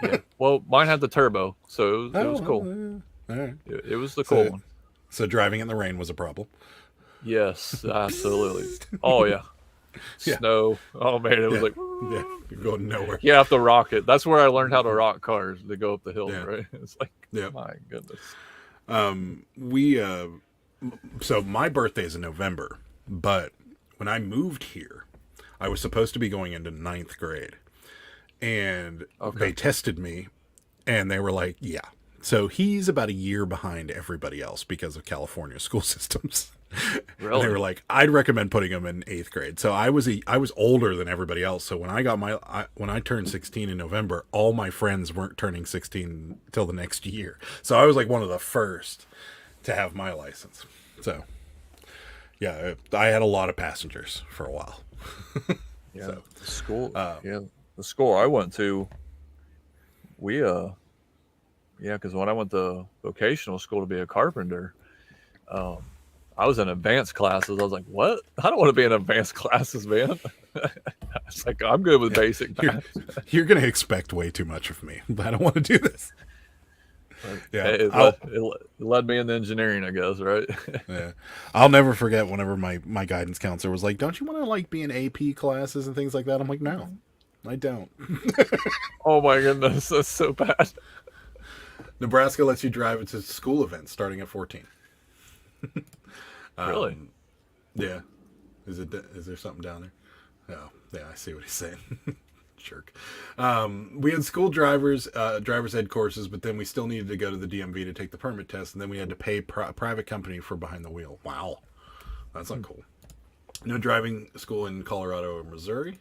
Yeah. Well, mine had the turbo, so it was cool. All right. It was the cool one. So driving in the rain was a problem. Yes, absolutely. Oh yeah. Snow. Oh man, it was like you're going nowhere. You have to rock it. That's where I learned how to rock cars to go up the hill, right? It's like my goodness. So my birthday is in November, but when I moved here, I was supposed to be going into 9th grade. And they tested me and they were like, yeah. So he's about a year behind everybody else because of California school systems. Really? And they were like, I'd recommend putting him in 8th grade. So I was older than everybody else. So when I turned 16 in November, all my friends weren't turning 16 till the next year. So I was like one of the first to have my license. So yeah, I had a lot of passengers for a while. Yeah, so, the school. The school I went to, because when I went to vocational school to be a carpenter, I was in advanced classes. I was like, what? I don't want to be in advanced classes, man. It's like, I'm good with basic math. You're going to expect way too much of me, but I don't want to do this. Yeah, it led me into engineering, I guess, right? Yeah, I'll never forget whenever my guidance counselor was like, don't you want to like be in AP classes and things like that? I'm like, no, I don't. Oh my goodness, that's so bad. Nebraska lets you drive it to school events starting at 14. Really? Yeah. Is there something down there? Oh, yeah, I see what he's saying. Jerk. We had school driver's ed courses, but then we still needed to go to the DMV to take the permit test, and then we had to pay a private company for behind the wheel. Wow. That's not cool. No driving school in Colorado or Missouri.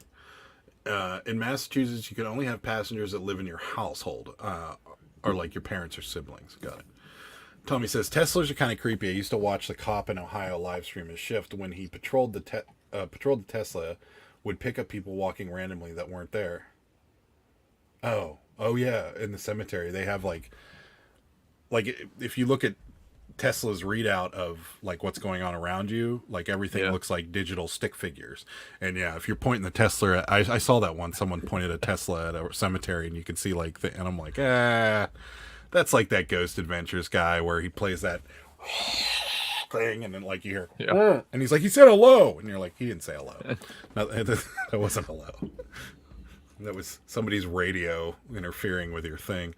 In Massachusetts, you can only have passengers that live in your household, or like your parents or siblings. Got it. Tommy says, Teslas are kind of creepy. I used to watch the cop in Ohio live stream his shift. When he patrolled the Tesla, would pick up people walking randomly that weren't there. Oh yeah, in the cemetery. They have like if you look at Tesla's readout of like what's going on around you, like everything looks like digital stick figures. And yeah, if you're pointing the Tesla at, I saw that one, someone pointed a Tesla at a cemetery and you can see like and I'm like, that's like that Ghost Adventures guy where he plays that thing and then like you hear and he's like, he said hello, and you're like, he didn't say hello. No, that wasn't hello. That was somebody's radio interfering with your thing.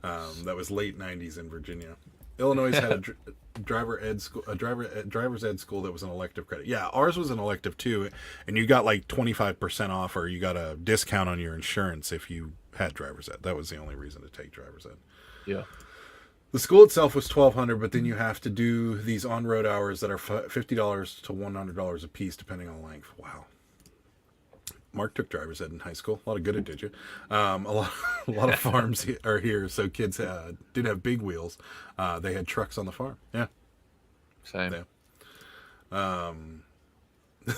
That was late '90s in Virginia. Illinois had a driver's ed school that was an elective credit. Yeah, ours was an elective too, and you got like 25% off, or you got a discount on your insurance if you had driver's ed. That was the only reason to take driver's ed. Yeah. The school itself was $1,200, but then you have to do these on-road hours that are $50 to $100 a piece, depending on length. Wow. Mark took driver's ed in high school. A lot of good it did you. A lot of farms are here, so kids did have big wheels. They had trucks on the farm. Yeah. Same. Yeah.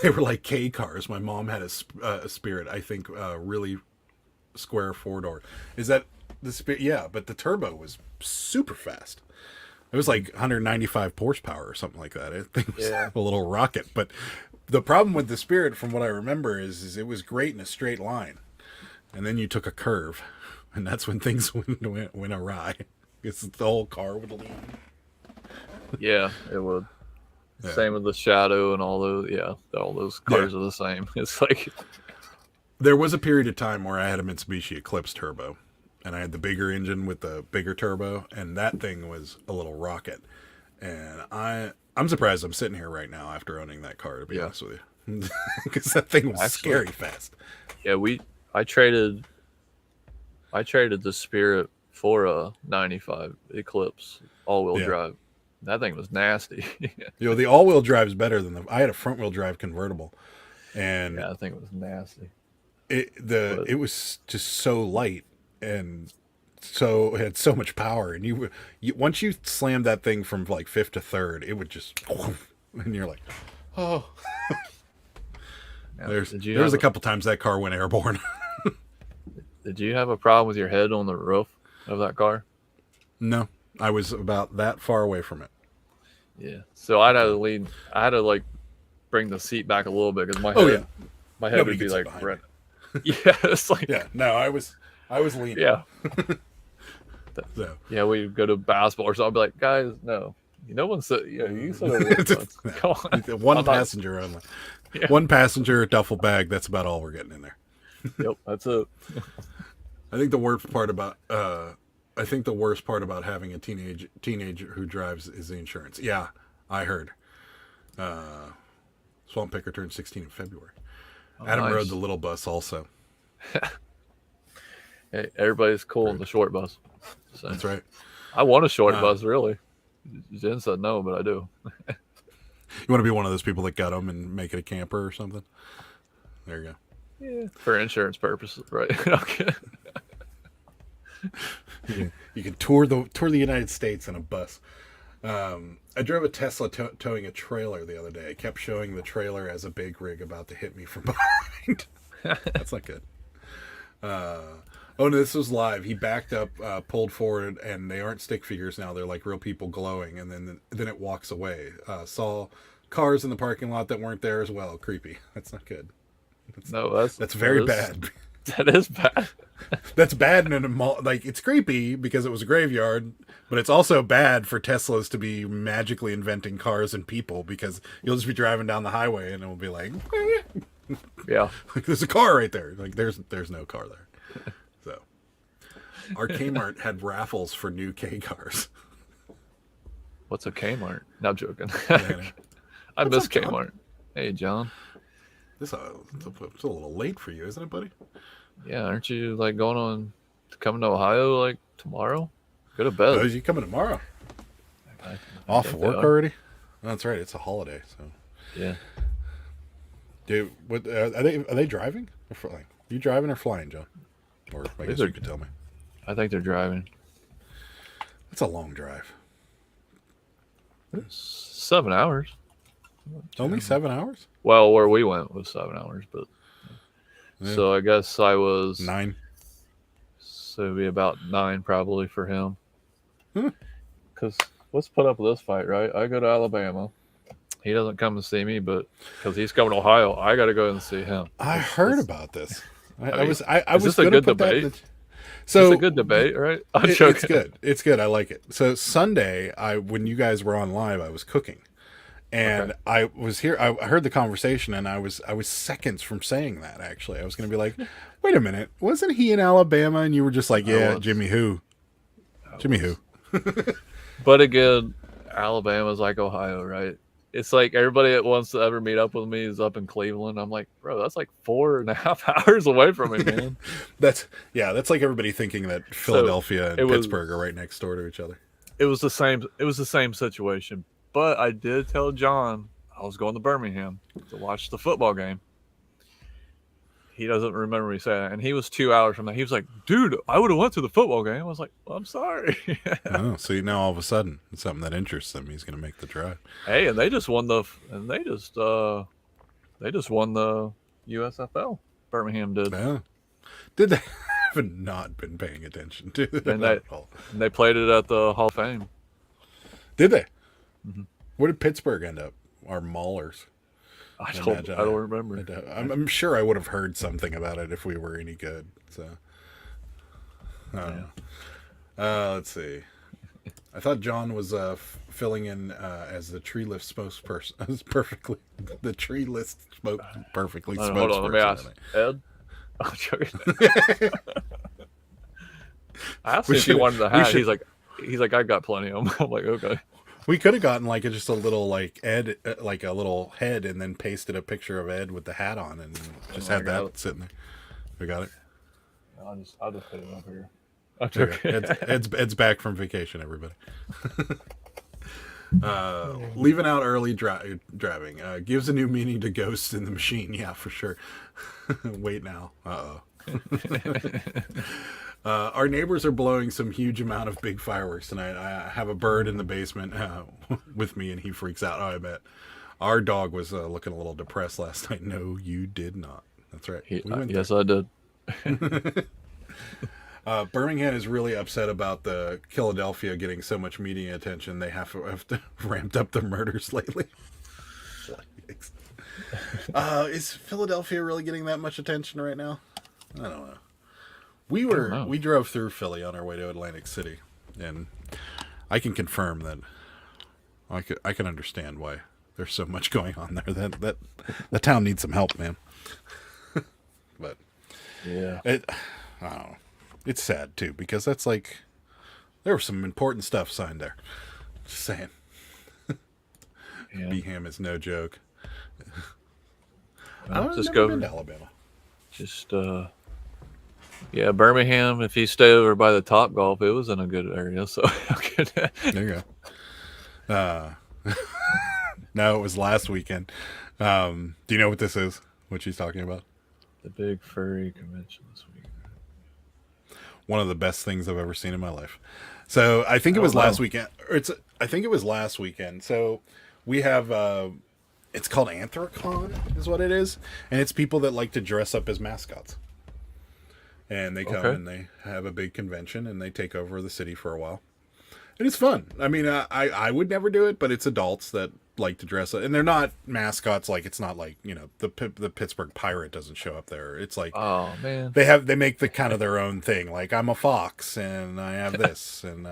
They were like K cars. My mom had a Spirit, I think, really square 4-door. Is that the Spirit? Yeah, but the turbo was super fast. It was like 195 horsepower or something like that. I think it was a little rocket. But the problem with the Spirit, from what I remember, is it was great in a straight line. And then you took a curve, and that's when things went awry. Because the whole car would lean. Yeah, it would. Yeah. Same with the Shadow and all those. Yeah, all those cars are the same. It's like... There was a period of time where I had a Mitsubishi Eclipse turbo. And I had the bigger engine with the bigger turbo, and that thing was a little rocket. And I'm surprised I'm sitting here right now after owning that car, to be honest with you. Because that thing was scary fast. Yeah, I traded the Spirit for a 95 Eclipse all-wheel drive. That thing was nasty. The all-wheel drive is better than I had a front-wheel drive convertible. And yeah, I think it was nasty. It was just so light. And so it had so much power, and you once you slammed that thing from like fifth to third, it would just, and you're like, oh. There was a couple times that car went airborne. Did you have a problem with your head on the roof of that car? No, I was about that far away from it. Yeah, so I had to like bring the seat back a little bit because my head would be like, yeah, it's like, no, I was leaning. Yeah. Yeah, we'd go to basketball or something. I'd be like, guys, no. No one said, you said come on. One passenger only. Yeah. One passenger, duffel bag. That's about all we're getting in there. Yep, that's it. I think the worst part about having a teenager who drives is the insurance. Yeah, I heard. Swamp Picker turned 16 in February. Adam rode the little bus also. Hey, everybody's cool in the short bus. So, that's right. I want a short bus, really. Jen said no, but I do. You want to be one of those people that got them and make it a camper or something? There you go. Yeah, for insurance purposes, right? Okay. You can tour the United States in a bus. I drove a Tesla towing a trailer the other day. I kept showing the trailer as a big rig about to hit me from behind. That's not good. Oh no, this was live. He backed up, pulled forward, and they aren't stick figures now. They're like real people glowing, and then it walks away. Saw cars in the parking lot that weren't there as well. Creepy. That's not good. That's very bad. That is bad. That's bad in a mall. Like, it's creepy because it was a graveyard, but it's also bad for Teslas to be magically inventing cars and people, because you'll just be driving down the highway and it'll be like, yeah, like there's a car right there. Like there's no car there. So our Kmart had raffles for new K cars. What's a Kmart? No, I'm joking. I miss Kmart. Hey, John. It's a little late for you, isn't it, buddy? Yeah, aren't you like coming to Ohio like tomorrow? Go to bed. Oh, you coming tomorrow? Off work already? Oh, that's right. It's a holiday, so yeah. Dude, what are they driving or flying? You driving or flying, John? Or I guess you could tell me. I think they're driving. That's a long drive. 7 hours. Only 7 hours? Well, where we went was 7 hours, but yeah. So I guess I was 9. So it'd be about 9 probably for him. Hmm. Because let's put up with this fight, right? I go to Alabama. He doesn't come to see me, but because he's coming to Ohio, I got to go and see him. I heard about this. I was going to put that. So it's a good debate, right? It's good. It's good. I like it. So Sunday, when you guys were on live, I was cooking, and okay. I was here. I heard the conversation, and I was seconds from saying that. Actually, I was going to be like, "Wait a minute, wasn't he in Alabama?" And you were just like, "Yeah, Jimmy who?" Jimmy who? But again, Alabama's like Ohio, right? It's like everybody that wants to ever meet up with me is up in Cleveland. I'm like, bro, that's like 4.5 hours away from me, man. That's like everybody thinking that Philadelphia and Pittsburgh are right next door to each other. It was the same situation. But I did tell John I was going to Birmingham to watch the football game. He doesn't remember me saying that. And he was 2 hours from that. He was like, dude, I would have went to the football game. I was like, well, I'm sorry. Oh, so now all of a sudden it's something that interests him. He's going to make the drive. Hey, and they just won the USFL. Birmingham did. Yeah. Did they? I have not been paying attention to that at all. And they played it at the Hall of Fame. Did they? Mm-hmm. Where did Pittsburgh end up? Our Maulers. I don't remember. I'm sure I would have heard something about it if we were any good. So, I don't know. Let's see. I thought John was filling in as the tree list spokesperson. Perfectly, the tree list perfectly. Hold on, let me ask Ed. I'm joking. I asked him if he wanted the hat. He's like, I got plenty of them. I'm like, okay. We could have gotten just a little Ed, like a little head, and then pasted a picture of Ed with the hat on, and just had that sitting there. We got it. I'll just put it up here. Ed's back from vacation, everybody. Leaving out early driving gives a new meaning to Ghost in the Machine. Yeah, for sure. Wait now. Our neighbors are blowing some huge amount of big fireworks tonight. I have a bird in the basement with me, and he freaks out. Oh, I bet. Our dog was looking a little depressed last night. No, you did not. That's right. Yes, I did. Birmingham is really upset about the Philadelphia getting so much media attention. They have to ramped up the murders lately. Is Philadelphia really getting that much attention right now? I don't know. We drove through Philly on our way to Atlantic City, and I can confirm that I can understand why there's so much going on there. That the town needs some help, man. But yeah, I don't know. It's sad too, because that's there was some important stuff signed there. Just saying. Yeah. Beham is no joke. I've never been to Alabama. Just yeah, Birmingham. If you stay over by the Top Golf, it was in a good area. So there you go. No, it was last weekend. Do you know what this is? What she's talking about? The big furry convention this week. One of the best things I've ever seen in my life. So I think it was last weekend. I think it was last weekend. So we have it's called Anthrocon is what it is, and it's people that like to dress up as mascots. And they come and they have a big convention and they take over the city for a while. And it's fun. I mean, I would never do it, but it's adults that like to dress up. And they're not mascots. It's not the Pittsburgh Pirate doesn't show up there. It's oh, man. They make the kind of their own thing. I'm a fox and I have this and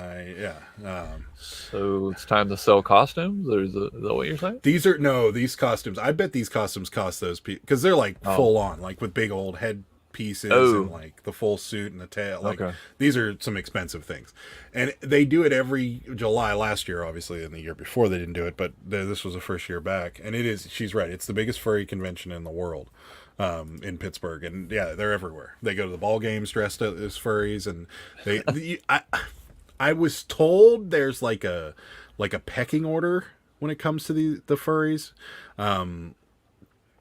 so it's time to sell costumes? Or is that what you're saying? These costumes. I bet these costumes cost those people because they're full on, with big old head pieces and the full suit and the tail. These are some expensive things, and they do it every July. Last year, obviously, and the year before they didn't do it, but this was the first year back, and it is. She's right. It's the biggest furry convention in the world, in Pittsburgh, and yeah, they're everywhere. They go to the ball games dressed as furries, and I was told there's like a pecking order when it comes to the furries,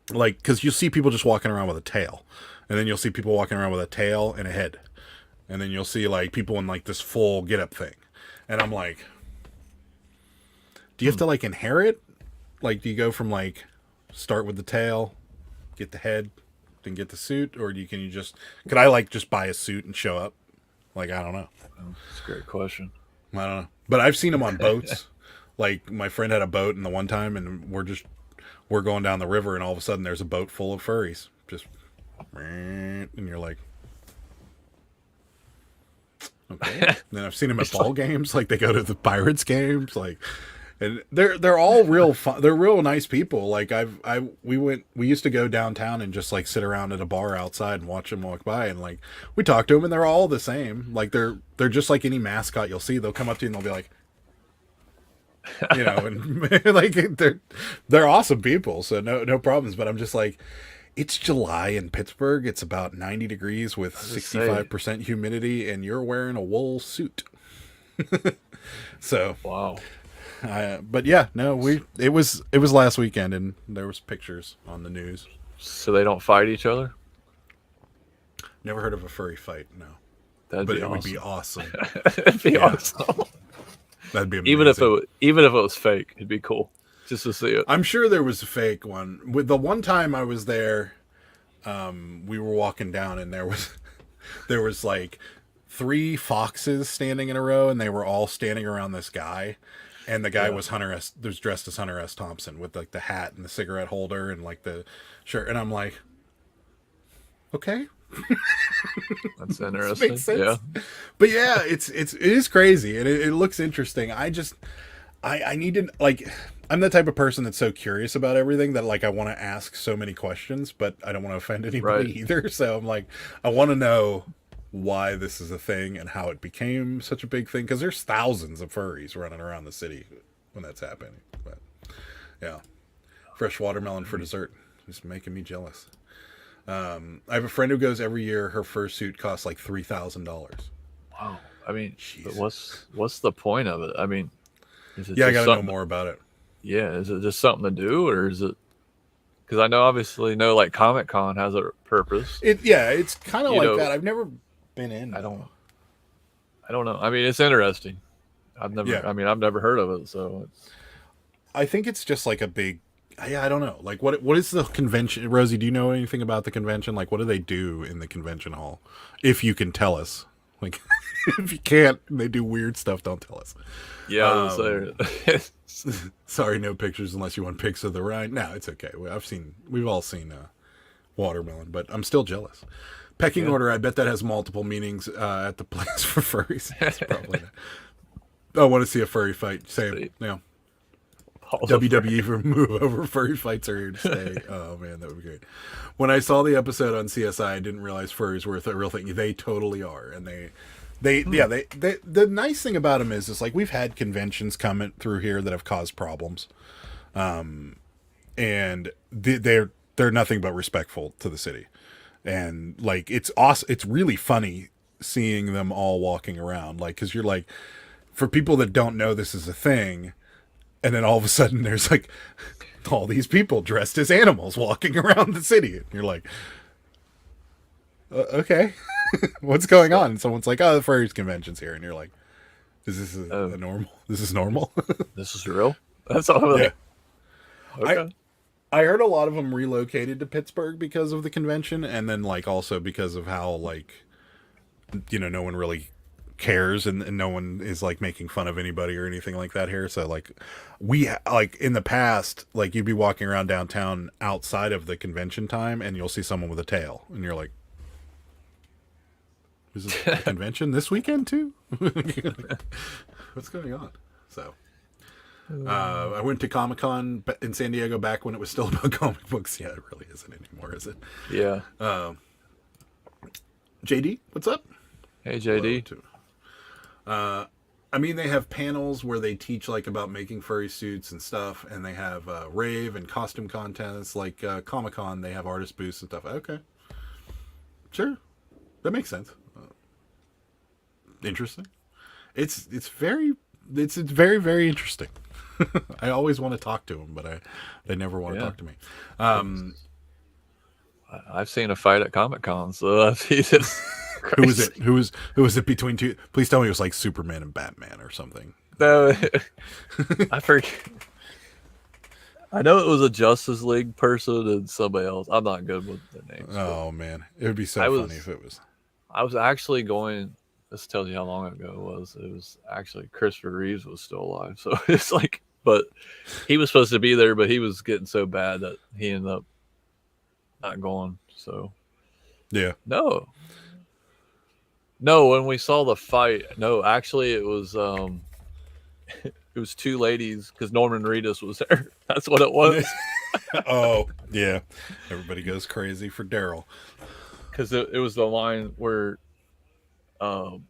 because you'll see people just walking around with a tail. And then you'll see people walking around with a tail and a head. And then you'll see people in this full get up thing. And I'm like, do you have to inherit? Do you go from start with the tail, get the head, then get the suit? Or could I just buy a suit and show up? I don't know. That's a great question. I don't know. But I've seen them on boats. My friend had a boat and the one time and we're going down the river and all of a sudden there's a boat full of furries. Just and you're like, okay. Then I've seen them at ball games, they go to the Pirates games, And they're all real fun. They're real nice people. Like we used to go downtown and just like sit around at a bar outside and watch them walk by, and like we talk to them, and they're all the same. Like they're just like any mascot you'll see. They'll come up to you and they'll be like, and like they're awesome people. So no problems. But I'm just like, it's July in Pittsburgh. It's about 90 degrees with 65% humidity, and you're wearing a wool suit. So wow. But yeah, no, it was last weekend, and there was pictures on the news. So they don't fight each other? Never heard of a furry fight, no. But it would be awesome. It'd be awesome. That'd be amazing. Even if it was fake, it'd be cool just to see it. I'm sure there was a fake one. With the one time I was there, we were walking down, and there was like 3 foxes standing in a row, and they were all standing around this guy. And the guy was dressed as Hunter S. Thompson with like the hat and the cigarette holder and like the shirt. And I'm like, okay, that's interesting. Makes sense. Yeah, but yeah, it is crazy, and it looks interesting. I need to, like, I'm the type of person that's so curious about everything that like I want to ask so many questions, but I don't want to offend anybody either. So I'm like, I want to know why this is a thing and how it became such a big thing, because there's thousands of furries running around the city when that's happening. But yeah, fresh watermelon for dessert, just making me jealous. I have a friend who goes every year. Her fursuit costs like $3,000. Wow. I mean, but what's the point of it? I mean, is it I gotta know more about it. Yeah, is it just something to do, or is it? Because I know, obviously, like Comic-Con has a purpose. It's kind of like that. I've never been in. I don't know. I mean, it's interesting. I've never heard of it, so I think it's just like a big. I don't know. Like, what is the convention? Rosie, do you know anything about the convention? Like, what do they do in the convention hall? If you can tell us. Like, if you can't, they do weird stuff. Don't tell us. Yeah. Sorry, no pictures unless you want pics of the ride. No, it's okay. We've all seen watermelon, but I'm still jealous. Pecking order, I bet that has multiple meanings at the place for furries. That's probably I want to see a furry fight. Same. Yeah. WWE for move over. Furry fights are here to stay. Oh man, that would be great. When I saw the episode on CSI, I didn't realize furries were a real thing. They totally are, and they the nice thing about them is like we've had conventions coming through here that have caused problems, and they're nothing but respectful to the city. And like it's awesome. It's really funny seeing them all walking around, like, because you're like, for people that don't know this is a thing, and then all of a sudden there's like all these people dressed as animals walking around the city, and you're like, okay, what's going on? And someone's like, oh, the furries convention's here, and you're like, is this a normal? This is normal. This is real. That's all. Yeah. Okay. I heard a lot of them relocated to Pittsburgh because of the convention, and then like also because of how like, no one really cares, and no one is like making fun of anybody or anything like that here. So like like in the past, like you'd be walking around downtown outside of the convention time, and you'll see someone with a tail, and you're like, is it the convention this weekend too? What's going on? So. I went to Comic-Con in San Diego back when it was still about comic books. Yeah, it really isn't anymore, is it? Yeah. JD, what's up? Hey, JD. I mean, they have panels where they teach like about making furry suits and stuff, and they have rave and costume contests. Like Comic-Con, they have artist booths and stuff. Okay, sure, that makes sense. Interesting. It's very very interesting. I always want to talk to them, but they never want to talk to me. I've seen a fight at Comic-Con, so I've seen it. Who was it? Who was it between two? Please tell me it was like Superman and Batman or something. No, I forget. I know it was a Justice League person and somebody else. I'm not good with the names. Oh man, it would be so funny if it was. I was actually going. This tells you how long ago it was. It was actually Christopher Reeves was still alive, so it's like. But he was supposed to be there, but he was getting so bad that he ended up not going. So yeah, no. When we saw the fight, no, actually it was it was two ladies because Norman Reedus was there. That's what it was. Oh yeah, everybody goes crazy for Daryl because it was the line where, because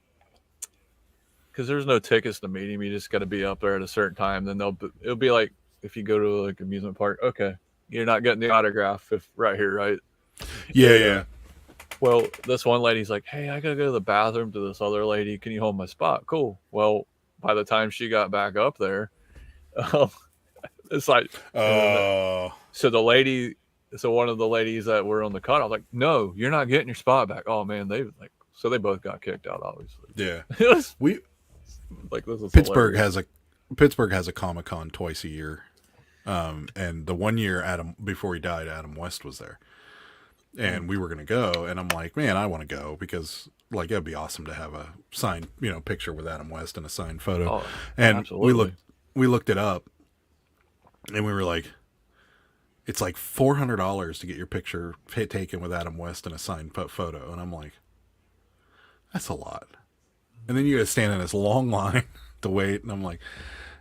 there's no tickets to meet him. You just got to be up there at a certain time. Then it'll be like if you go to like amusement park. Okay, you're not getting the autograph if right here, right? Yeah. Well, this one lady's like, "Hey, I gotta go to the bathroom to this other lady. Can you hold my spot?" Cool. Well, by the time she got back up there, it's like, so the lady, so one of the ladies that were on the cut, I was like, "No, you're not getting your spot back." Oh man, so they both got kicked out. Obviously, yeah. This is Pittsburgh hilarious. has a Comic-Con twice a year, and the one year before he died, Adam West was there. And we were going to go, and I'm like, man, I want to go because like it'd be awesome to have a signed, picture with Adam West and a signed photo. Oh, and absolutely. we looked it up, and we were like, it's like $400 to get your picture taken with Adam West and a signed photo, and I'm like, that's a lot. And then you got to stand in this long line to wait, and I'm like,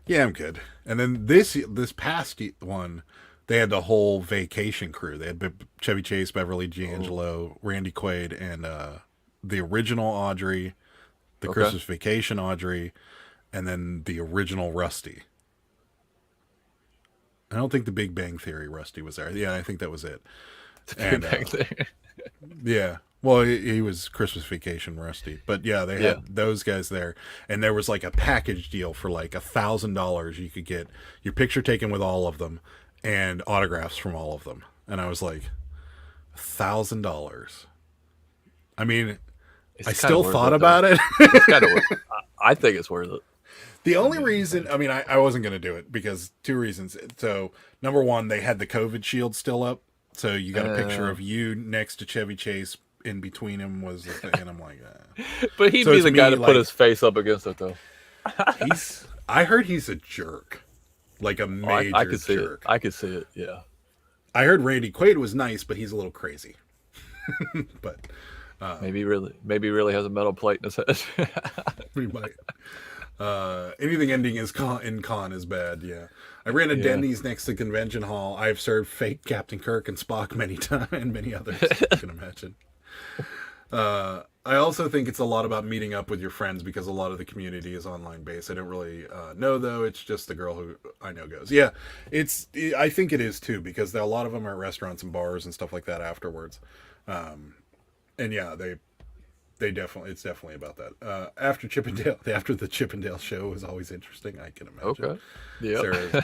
yeah, I'm good. And then this past one, they had the whole Vacation crew. They had Chevy Chase, Beverly D'Angelo, Randy Quaid, and the original Audrey, the Christmas Vacation Audrey, and then the original Rusty. I don't think the Big Bang Theory Rusty was there. Yeah, I think that was it. Big Bang Theory. Yeah. Well, he was Christmas Vacation Rusty. But yeah, they had those guys there. And there was like a package deal for like $1,000. You could get your picture taken with all of them and autographs from all of them. And I was like, $1,000. I mean, I still thought about it. It's kind of I think it's worth it. The only reason, I mean, I wasn't going to do it because two reasons. So, number one, they had the COVID shield still up. So, you got a picture of you next to Chevy Chase. In between him was the thing. And I'm like, But he'd be the guy to put his face up against it, though. I heard he's a jerk. Like a major I could see jerk. I could see it, yeah. I heard Randy Quaid was nice, but he's a little crazy. But maybe he really has a metal plate in his head. We might. Anything ending in con is bad. Yeah, I ran a Denny's next to Convention Hall. I've served fake Captain Kirk and Spock many times, and many others. You can imagine. I also think it's a lot about meeting up with your friends because a lot of the community is online based. I don't really know though. It's just the girl who I know goes. Yeah, I think it is too because a lot of them are at restaurants and bars and stuff like that afterwards. And yeah, it's definitely about that. After the Chippendale show was always interesting. I can imagine. Okay. Yeah.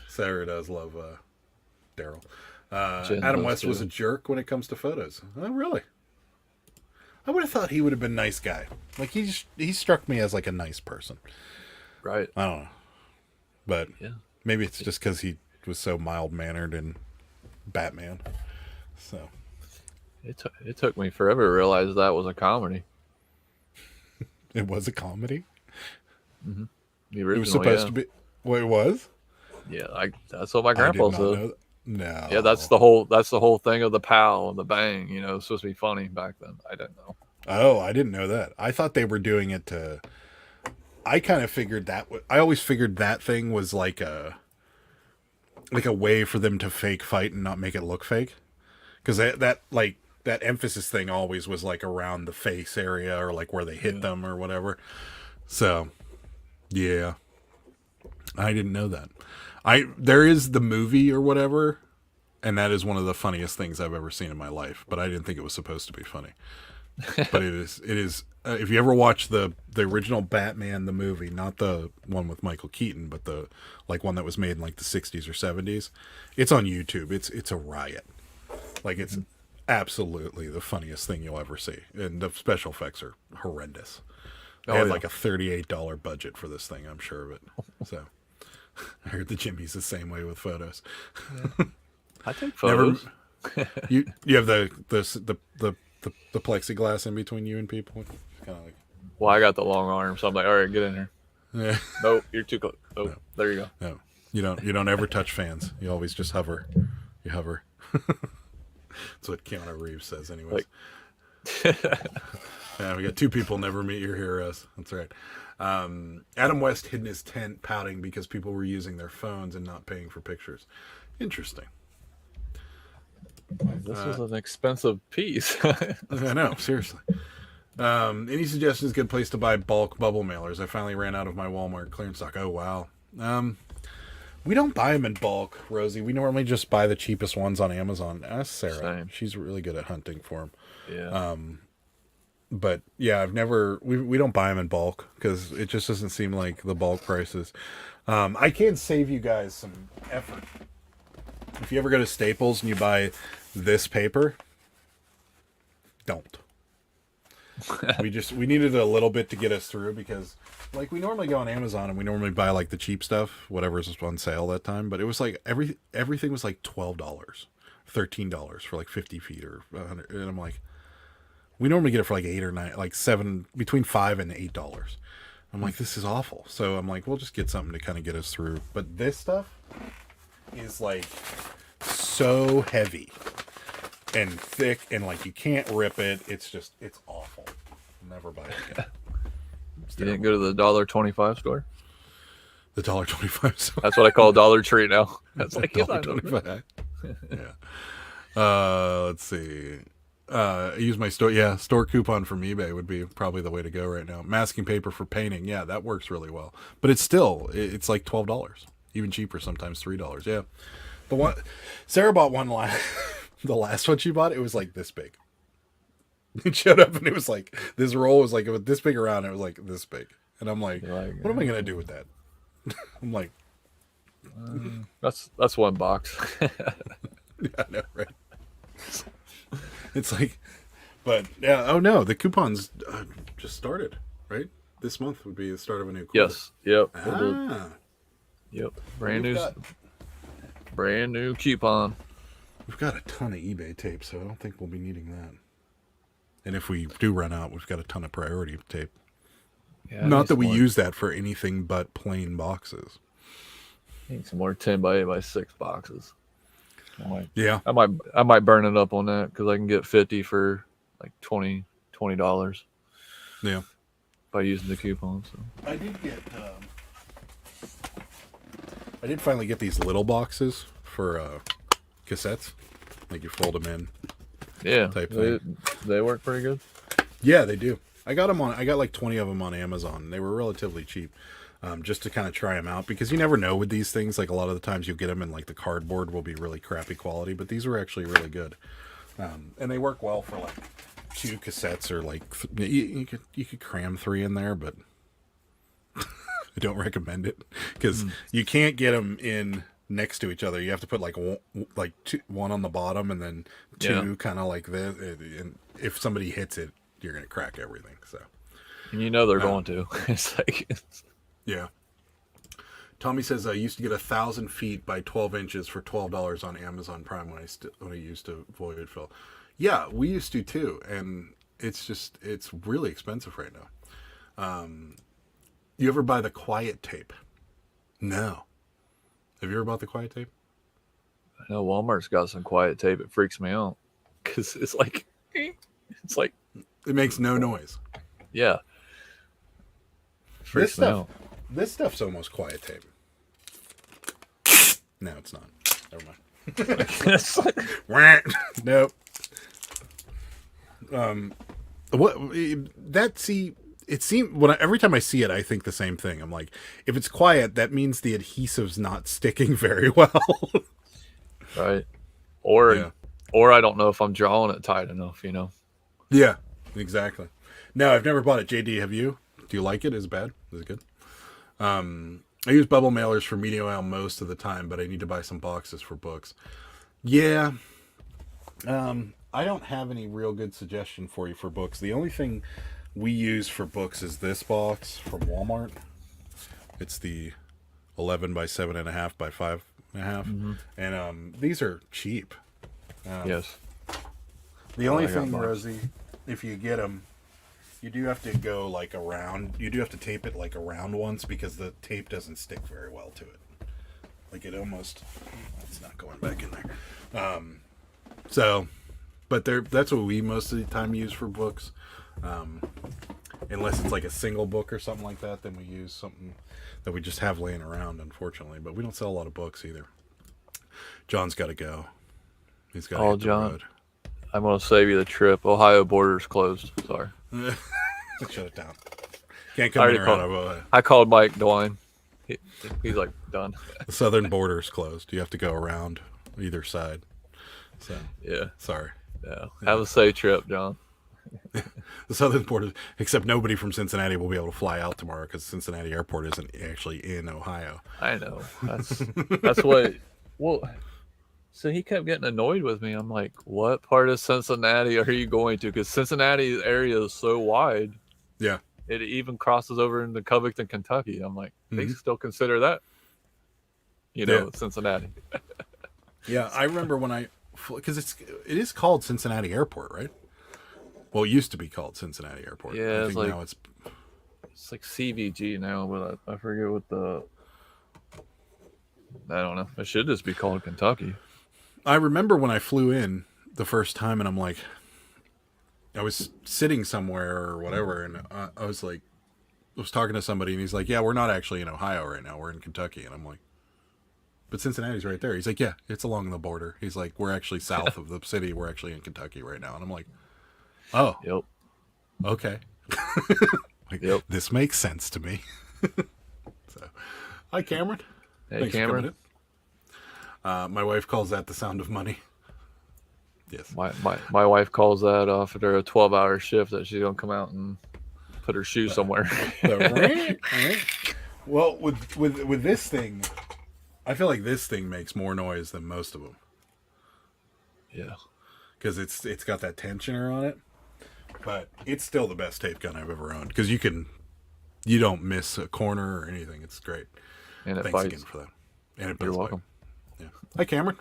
Sarah does love Daryl. Adam West was a jerk when it comes to photos. Oh, really? I would have thought he would have been a nice guy. Like he struck me as like a nice person. Right. I don't know. But maybe it's just because he was so mild mannered in Batman. So it took me forever to realize that was a comedy. It was a comedy. Mm-hmm. The original, it was supposed to be. Well, it was. Yeah, that's what my grandpa said. No. Yeah, that's the whole thing of the pow and the bang. It's supposed to be funny back then. I didn't know. Oh, I didn't know that. I thought they were doing it to. I kind of figured that. I always figured that thing was like a way for them to fake fight and not make it look fake, because that emphasis thing always was like around the face area or like where they hit them or whatever. So, yeah, I didn't know that. There is the movie or whatever, and that is one of the funniest things I've ever seen in my life. But I didn't think it was supposed to be funny. But it is. It is. If you ever watch the original Batman the movie, not the one with Michael Keaton, but the one that was made in like the 60s or 70s, it's on YouTube. It's a riot. Like it's absolutely the funniest thing you'll ever see, and the special effects are horrendous. They had like a $38 budget for this thing. I'm sure of it. So. I heard the Jimmy's the same way with photos. Yeah. I take photos. You have the plexiglass in between you and people. Kind of like. Well, I got the long arm, so I'm like, all right, get in here. Yeah. Nope, you're too close. Oh, no. There you go. No, you don't ever touch fans. You always just hover. You hover. That's what Keanu Reeves says, anyways. Yeah, we got 2 people never meet your heroes. That's right. Adam West hid in his tent pouting because people were using their phones and not paying for pictures. Interesting. This was an expensive piece. I know, seriously. Any suggestions? Good place to buy bulk bubble mailers. I finally ran out of my Walmart clearance stock. Oh, wow. We don't buy them in bulk, Rosie. We normally just buy the cheapest ones on Amazon. Ask Sarah. Same. She's really good at hunting for them. Yeah. But yeah, we don't buy them in bulk because it just doesn't seem like the bulk prices. I can save you guys some effort. If you ever go to Staples and you buy this paper, don't. We needed a little bit to get us through because like we normally go on Amazon and we normally buy like the cheap stuff, whatever's on sale that time. But it was like everything was like $12, $13 for like 50 feet or 100. And I'm like, we normally get it for like 8 or 9, like 7, between $5 and $8. I'm like, this is awful. So I'm like, we'll just get something to kind of get us through. But this stuff is like so heavy and thick and like you can't rip it. It's awful. Never buy it again. You didn't go to the $1.25 store? The $1.25 store. That's what I call Dollar Tree now. That's like $1.25. Yeah. Let's see. Use my store coupon from eBay would be probably the way to go right now. Masking paper for painting. Yeah, that works really well. But it's like $12. Even cheaper sometimes, $3. Yeah. The one Sarah bought one the last one she bought, it was like this big. It showed up and it was like this roll was like it was this big around. It was like this big, and I'm like, what am I gonna do with that? I'm like, that's one box. Yeah, I know, right? It's like, but yeah. Oh no, the coupons just started. Right, this month would be the start of a new quarter. Yes. Yep. Yep. Brand new coupon. We've got a ton of eBay tape, so I don't think we'll be needing that. And if we do run out, we've got a ton of priority tape. Yeah, not that we use that for anything but plain boxes. I need some more 10 by 8 by 6 boxes. Yeah, I might burn it up on that because I can get 50 for like $20. Yeah, by using the coupon. So I did finally get these little boxes for cassettes, like you fold them in. Yeah, type thing. They work pretty good. Yeah, they do. I got like 20 of them on Amazon. They were relatively cheap, just to kind of try them out because you never know with these things. Like a lot of the times you'll get them and like the cardboard will be really crappy quality, but these were actually really good, and they work well for like 2 cassettes or like you could cram 3 in there, but I don't recommend it because you can't get them in next to each other. You have to put like one on the bottom and then 2 kind of like this. And if somebody hits it, you're gonna crack everything. So, and you know they're going to. It's like, yeah. Tommy says I used to get 1,000 feet by 12 inches for $12 on Amazon Prime when I used to void fill. Yeah, we used to too, and it's really expensive right now. You ever buy the quiet tape? No. Have you ever bought the quiet tape? I know Walmart's got some quiet tape. It freaks me out because it's like it makes no noise. Yeah. Freaks me out. This stuff's almost quiet tape. No, it's not. Never mind. Nope. It seems every time I see it, I think the same thing. I'm like, if it's quiet, that means the adhesive's not sticking very well. Right. Or I don't know if I'm drawing it tight enough, you know? Yeah, exactly. No, I've never bought it. JD, have you? Do you like it? Is it bad? Is it good? I use bubble mailers for media mail most of the time, but I need to buy some boxes for books. Yeah. I don't have any real good suggestion for you for books. The only thing we use for books is this box from Walmart. It's the 11 by 7.5 by 5.5. Mm-hmm. And these are cheap. Yes. The only thing, Rosie, if you get them, you do have to go like around. You do have to tape it like around once because the tape doesn't stick very well to it. Like it almost. It's not going back in there. So but that's what we most of the time use for books. Unless it's like a single book or something like that, then we use something that we just have laying around, unfortunately. But we don't sell a lot of books either. John's got to go. He's got to hit the road. I'm going to save you the trip. Ohio border's closed. Sorry. Shut it down. Can't come in around. I called Mike Dwine. He's like, done. The southern border's closed. You have to go around either side. So yeah. Sorry. Yeah. Have a safe trip, John. The southern border, except nobody from Cincinnati will be able to fly out tomorrow because Cincinnati Airport isn't actually in Ohio. I know. That's what. Well, so he kept getting annoyed with me. I'm like, what part of Cincinnati are you going to? Because Cincinnati area is so wide. Yeah. It even crosses over into Covington, Kentucky. I'm like, they still consider that, Cincinnati. Yeah, I remember when because it is called Cincinnati Airport, right? Well, it used to be called Cincinnati Airport. Yeah, I think now it's like CVG now, but I forget what I don't know. It should just be called Kentucky. I remember when I flew in the first time, and I'm like, I was sitting somewhere or whatever, and I was talking to somebody, and he's like, yeah, we're not actually in Ohio right now. We're in Kentucky. And I'm like, but Cincinnati's right there. He's like, yeah, it's along the border. He's like, we're actually south of the city. We're actually in Kentucky right now. And I'm like, oh, yep, okay. This makes sense to me. So, hi, Cameron. Hey, Thanks Cameron. For coming in. My wife calls that the sound of money. Yes. My wife calls that after a 12-hour shift that she's gonna come out and put her shoe somewhere. Well, with this thing, I feel like this thing makes more noise than most of them. Yeah. Because it's got that tensioner on it. But it's still the best tape gun I've ever owned. Because you don't miss a corner or anything. It's great. And it Thanks bites. again for that. And it You're welcome. Yeah. Hi, Cameron.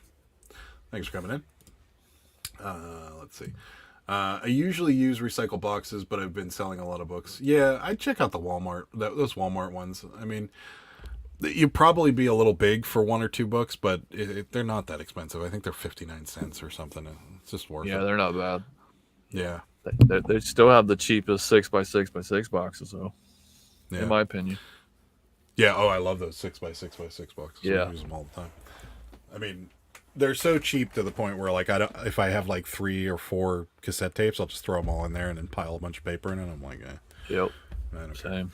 Thanks for coming in. Let's see. I usually use recycle boxes, but I've been selling a lot of books. Yeah, I'd check out those Walmart ones. I mean, you'd probably be a little big for one or two books, but they're not that expensive. I think they're 59 cents or something. It's just worth it. Yeah, they're not bad. Yeah. They still have the cheapest 6x6x6 boxes, though. Yeah. In my opinion. Yeah. Oh, I love those 6x6x6 boxes. Yeah. I use them all the time. I mean, they're so cheap to the point where, like, if I have like 3 or 4 cassette tapes, I'll just throw them all in there and then pile a bunch of paper in it. I'm like, yep. Same.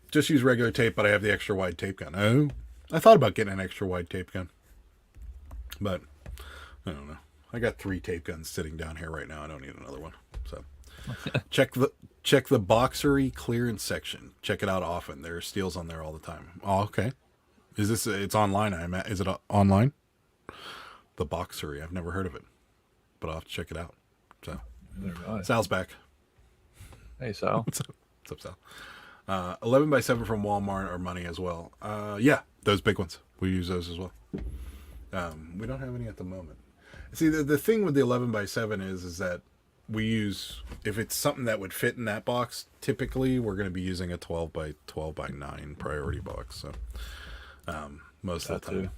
Just use regular tape, but I have the extra wide tape gun. Oh, I thought about getting an extra wide tape gun, but I don't know. I got 3 tape guns sitting down here right now. I don't need another one. So check the Boxery clearance section. Check it out often. There are steals on there all the time. Oh, okay. It's online? Is it online? The Boxery. I've never heard of it, but I'll have to check it out. So Sal's back. Hey, Sal. What's up, Sal? 11x7 from Walmart are money as well. Yeah, those big ones. We use those as well. We don't have any at the moment. See, the thing with the 11x7 is that we use, if it's something that would fit in that box, typically we're going to be using a 12x9 priority box. So most of the time,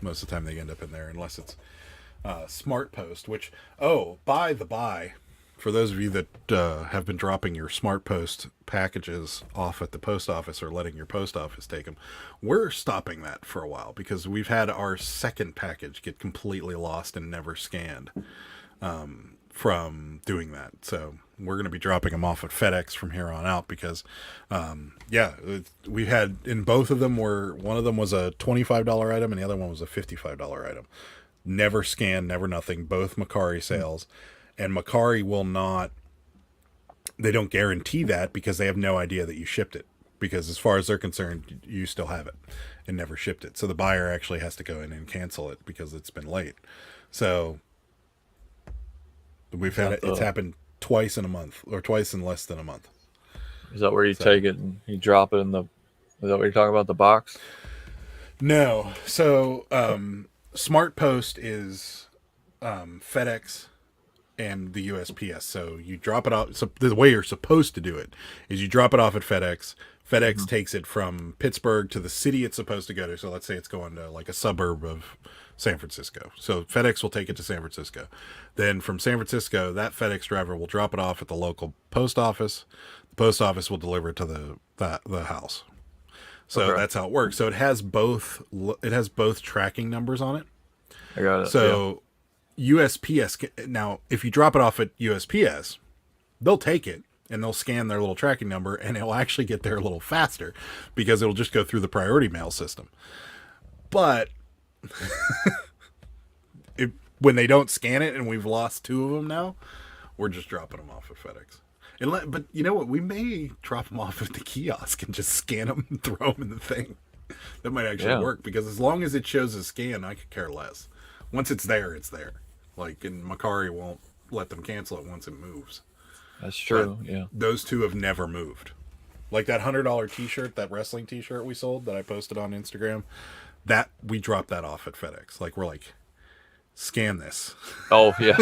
most of the time they end up in there, unless it's Smart Post. Which, by the by, for those of you that have been dropping your Smart Post packages off at the post office or letting your post office take them, we're stopping that for a while because we've had our second package get completely lost and never scanned from doing that. So we're going to be dropping them off at FedEx from here on out because, we had in both of them one of them was a $25 item and the other one was a $55 item. Never scanned, never nothing. Both Macari sales. And Macari will not, they don't guarantee that because they have no idea that you shipped it. Because as far as they're concerned, you still have it and never shipped it. So the buyer actually has to go in and cancel it because it's been late. So we've had it's happened twice in a month or twice in less than a month. Is that where you take it and you drop it in is that what you're talking about, the box? No. So Smart Post is FedEx and the USPS. So you drop it off. So the way you're supposed to do it is you drop it off at FedEx. FedEx takes it from Pittsburgh to the city it's supposed to go to. So let's say it's going to like a suburb of San Francisco. So FedEx will take it to San Francisco. Then from San Francisco, that FedEx driver will drop it off at the local post office. The post office will deliver it to the house. So that's how it works. So it has both tracking numbers on it. I got it. So USPS, now if you drop it off at USPS, they'll take it and they'll scan their little tracking number, and it'll actually get there a little faster because it'll just go through the priority mail system. But when they don't scan it, and we've lost 2 of them now, we're just dropping them off at FedEx. But you know what? We may drop them off at the kiosk and just scan them and throw them in the thing. That might actually work, because as long as it shows a scan, I could care less. Once it's there, it's there. Like, and Macari won't let them cancel it once it moves. That's true. But those 2 have never moved. Like that $100 T-shirt, that wrestling T-shirt we sold that I posted on Instagram, that we dropped that off at FedEx. Like, we're like, scan this. Oh yeah,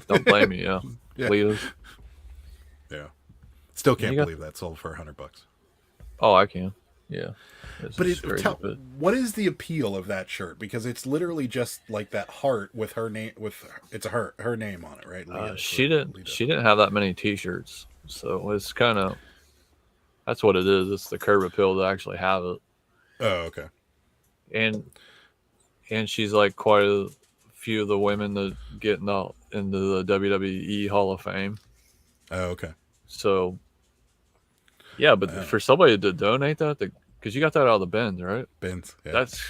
don't blame me. Yeah. Leaders. Yeah. Still can't believe that sold for $100. Oh, I can. Yeah. But what is the appeal of that shirt? Because it's literally just like that heart with her name, it's her name on it, right? Leah, she didn't have that many T-shirts, so it's kind of, that's what it is. It's the curb appeal to actually have it. Oh, okay. And she's like quite a few of the women that get into the WWE Hall of Fame. Oh, okay. So, yeah, but for somebody to donate that, because you got that out of the bins, right? Bins. Yeah. That's.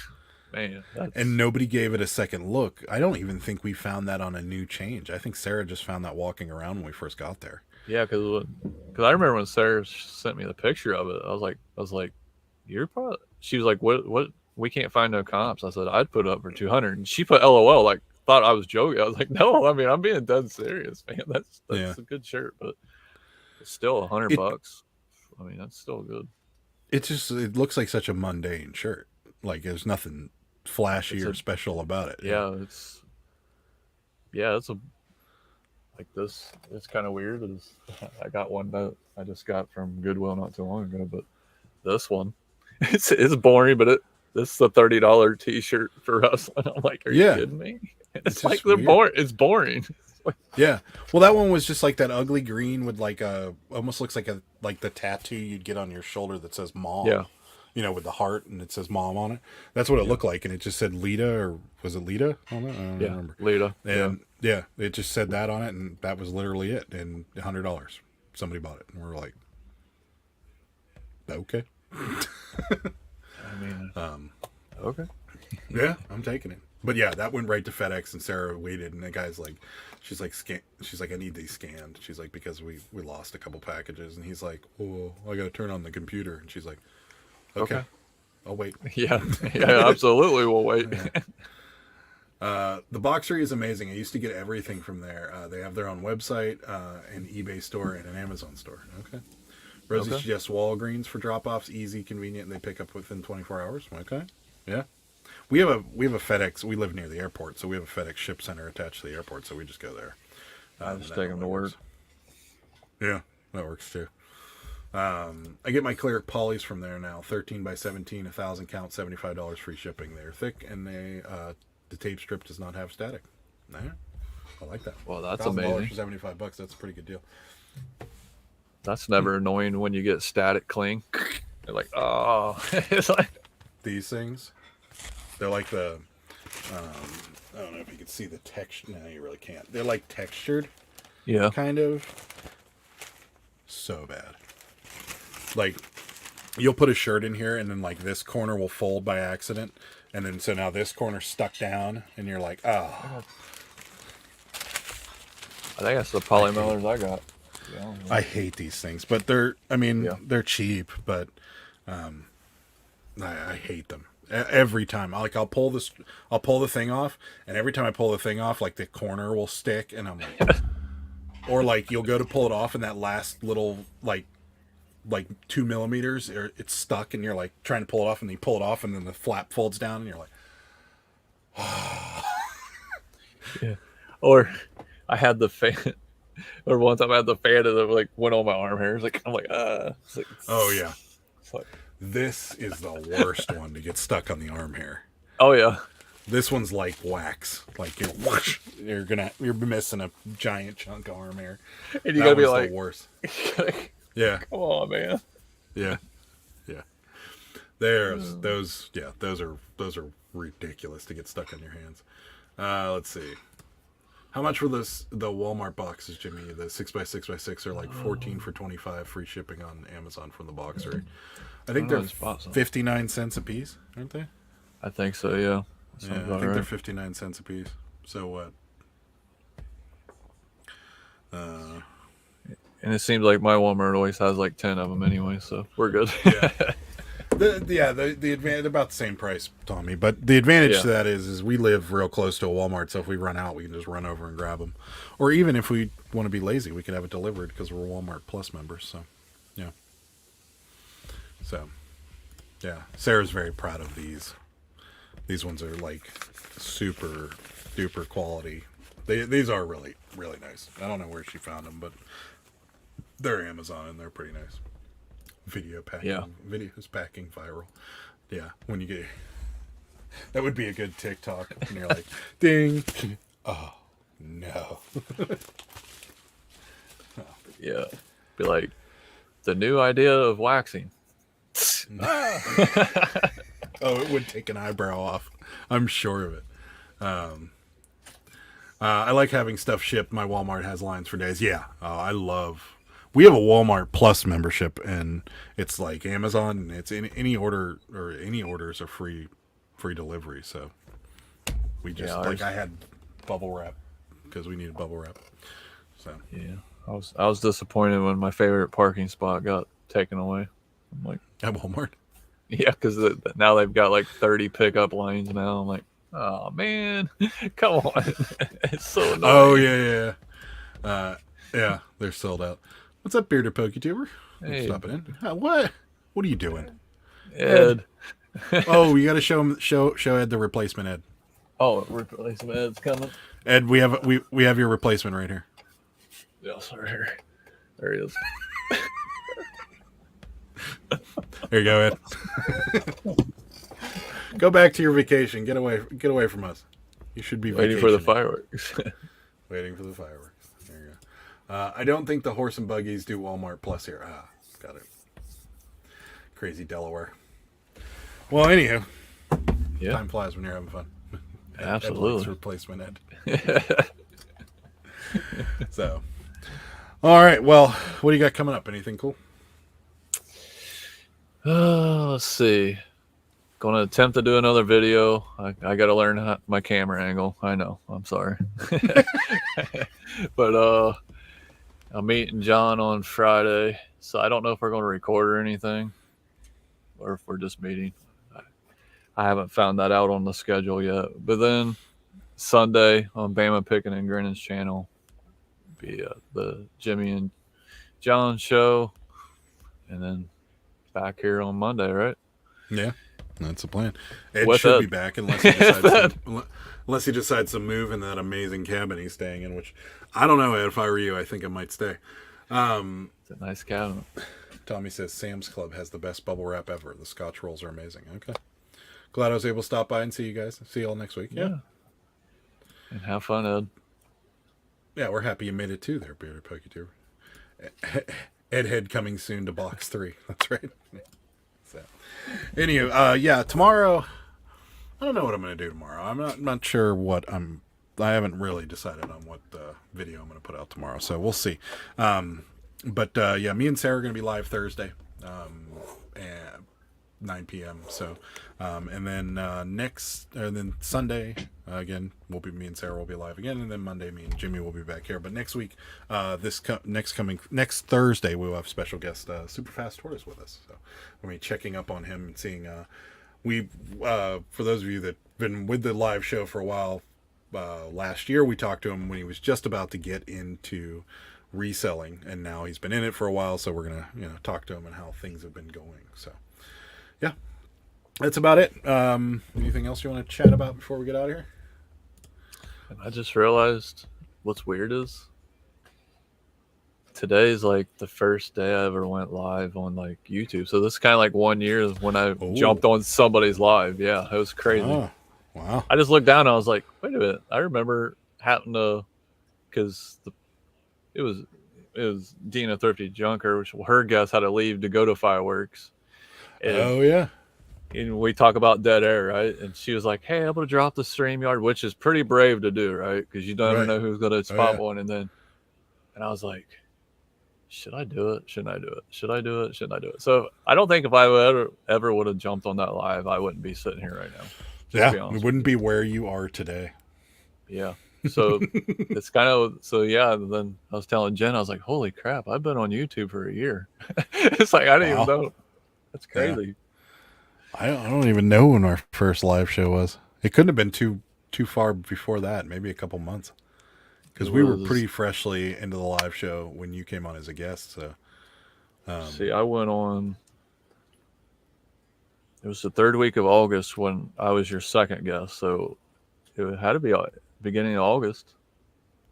And nobody gave it a second look. I don't even think we found that on a new change. I think Sarah just found that walking around when we first got there. Yeah, because I remember when Sarah sent me the picture of it, I was like, you're probably. She was like, what? We can't find no comps. I said I'd put it up for 200, and she put LOL. Like, thought I was joking. I was like, no, I mean, I'm being dead serious, man. That's a good shirt, but it's still $100. I mean, that's still good. It looks like such a mundane shirt. Like, there's nothing flashy or special about it. Yeah, it's like this. It's kind of weird. I got one that I just got from Goodwill not too long ago, but this one, it's boring, but this is a $30 T-shirt for wrestling. I'm like, are you kidding me? It's like they're boring. It's boring. Yeah. Well, that one was just like that ugly green with like almost looks like the tattoo you'd get on your shoulder that says mom. Yeah. You know, with the heart and it says mom on it. That's what it looked like, and it just said Lita, or was it Lita on it? I don't remember. Lita. And it just said that on it, and that was literally it. And $100. Somebody bought it, and we were like, okay. I mean, okay. Yeah, I'm taking it. But yeah, that went right to FedEx, and Sarah waited, and the guy's like, she's like, I need these scanned. She's like, because we lost a couple packages, and he's like, oh, I got to turn on the computer, and she's like, okay. I'll wait. Yeah, absolutely, we'll wait. The Boxery is amazing. I used to get everything from there. They have their own website, an eBay store, and an Amazon store. Okay. Rosie suggests Walgreens for drop-offs, easy, convenient, and they pick up within 24 hours. Okay. Yeah. We have a FedEx. We live near the airport, so we have a FedEx ship center attached to the airport, so we just go there. I just take them to work. Yeah, that works too. I get my clear polys from there now. 13 by 17, 1,000 count, $75 free shipping. They're thick, and the tape strip does not have static. Nah, I like that. Well, that's amazing. For $75, that's a pretty good deal. That's never annoying when you get static cling. You're like, oh, it's like these things. They're like the, I don't know if you can see the texture. No, you really can't. They're like textured. Yeah. Kind of. So bad. Like, you'll put a shirt in here, and then like this corner will fold by accident, and then so now this corner's stuck down, and you're like, oh. I think that's the poly mailers I got. Yeah. I hate these things, but they're they're cheap, but I hate them every time. I'll pull the thing off, and every time I pull the thing off, like the corner will stick, and I'm like, or like you'll go to pull it off, and that last little like 2 millimeters, it's stuck, and you're like trying to pull it off, and you pull it off, and then the flap folds down, and you're like, yeah. Or I had the fan. Or one time I had the fan that like went on my arm hairs. I'm like, It's like, oh yeah. It's like, this is the worst one to get stuck on the arm hair. Oh yeah. This one's like wax. Like you're missing a giant chunk of arm hair. And you gotta be like, worse. Yeah. Come on, man. Yeah. Yeah. Those are ridiculous to get stuck on your hands. Let's see. How much were the Walmart boxes, Jimmy? The 6x6x6 are like 14 for $25, free shipping on Amazon from the box rate. I think they're 59 cents a piece, aren't they? I think so, yeah. Yeah, I think they're 59 cents a piece. So what? And it seems like my Walmart always has like 10 of them anyway, so we're good. Yeah. The advantage, about the same price, Tommy. But the advantage to that is we live real close to a Walmart, so if we run out, we can just run over and grab them. Or even if we want to be lazy, we can have it delivered because we're Walmart Plus members. So, yeah. So, yeah. Sarah's very proud of these. These ones are like super duper quality. These are really, really nice. I don't know where she found them, but they're Amazon and they're pretty nice. Videos packing viral. Yeah, when you get that would be a good TikTok when you're like, ding, oh no. Yeah, be like the new idea of waxing. Oh, it would take an eyebrow off. I'm sure of it. I like having stuff shipped. My Walmart has lines for days. Yeah, I love. We have a Walmart Plus membership, and it's like Amazon, and it's any order or any orders are free delivery. So we just I had bubble wrap because we needed bubble wrap. So yeah, I was disappointed when my favorite parking spot got taken away. I'm like, at Walmart. Yeah, because now they've got like 30 pickup lanes now. I'm like, oh man, come on, it's so annoying. Oh yeah. Yeah, they're sold out. What's up, Bearded PokeTuber? Hey. Stopping in. What are you doing, Ed? Oh, you got to show Ed the replacement Ed. Oh, replacement Ed's coming. Ed, we have your replacement right here. Yeah, sorry. There he is. There you go, Ed. Go back to your vacation. Get away from us. You should be waiting for the fireworks. Waiting for the fireworks. There you go. I don't think the horse and buggies do Walmart Plus here. Got it. Crazy Delaware. Well, anywho, time flies when you're having fun. Absolutely. Ed replacement Ed. So, all right. Well, what do you got coming up? Anything cool? Let's see. Going to attempt to do another video. I got to learn my camera angle. I know. I'm sorry. But I'm meeting John on Friday, so I don't know if we're going to record or anything, or if we're just meeting. I haven't found that out on the schedule yet. But then Sunday on Bama Picking and Grinning's channel be the Jimmy and John show, and then back here on Monday, right? Yeah, that's the plan. Ed should be back unless he decides to move in that amazing cabin he's staying in, which I don't know, Ed. If I were you, I think I might stay. It's a nice cabin. Tommy says Sam's Club has the best bubble wrap ever. The Scotch rolls are amazing. Okay. Glad I was able to stop by and see you guys. See you all next week. Yeah. And have fun, Ed. Yeah, we're happy you made it too there, Bearded PokeTuber. Ed Head coming soon to box 3. That's right. So, anyway, tomorrow, I don't know what I'm going to do tomorrow. I'm not sure what I haven't really decided on what video I'm going to put out tomorrow, so we'll see. But me and Sarah are going to be live Thursday at 9 p.m. So, and then Sunday again, me and Sarah will be live again, and then Monday me and Jimmy will be back here. But next week, next Thursday, we will have special guest Superfast Tortoise with us. So, I mean, checking up on him and seeing for those of you that have been with the live show for a while, last year we talked to him when he was just about to get into reselling, and now he's been in it for a while. So we're gonna talk to him and how things have been going. So yeah, that's about it. Anything else you want to chat about before we get out of here? I just realized what's weird is today's like the first day I ever went live on like YouTube. So this is kind of like 1 year when I jumped on somebody's live. Yeah, it was crazy. Oh, Wow. I just looked down and I was like, wait a minute. I remember having to, because it was Dina Thrifty Junker, which her guest had to leave to go to fireworks. And, yeah. And we talk about dead air, right? And she was like, hey, I'm going to drop the StreamYard, which is pretty brave to do, right? Because you never know who's going to spot one. And I was like, should I do it? Shouldn't I do it? Should I do it? Shouldn't I do it? So I don't think if I ever would have jumped on that live, I wouldn't be sitting here right now. Yeah, it wouldn't be where you are today. Yeah. So it's kind of, then I was telling Jen, I was like, holy crap, I've been on YouTube for a year. It's like, I didn't even know. That's crazy. Yeah. I don't even know when our first live show was. It couldn't have been too far before that, maybe a couple months. Because we were pretty freshly into the live show when you came on as a guest. So, see, I went on. It was the third week of August when I was your second guest, so it had to be beginning of August.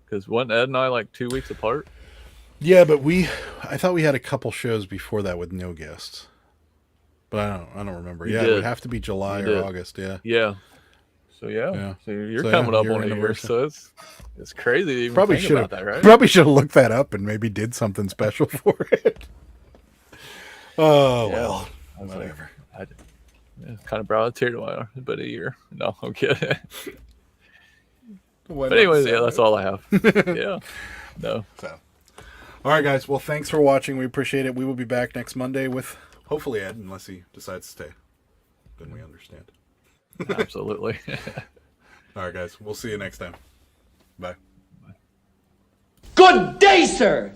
Because wasn't Ed and I like 2 weeks apart? Yeah, but I thought we had a couple shows before that with no guests, but I don't remember. It would have to be July or August. Yeah. Yeah. So so you're coming up on a year, so it's crazy to even think about that, right? Probably should have looked that up and maybe did something special for it. Oh well, whatever. Kind of brought a tear to my eye, but a year. No, I'm kidding. But anyways, that's all I have. Yeah. No. So, all right, guys. Well, thanks for watching. We appreciate it. We will be back next Monday with hopefully Ed, unless he decides to stay. Then we understand. Absolutely. All right, guys. We'll see you next time. Bye. Good day, sir.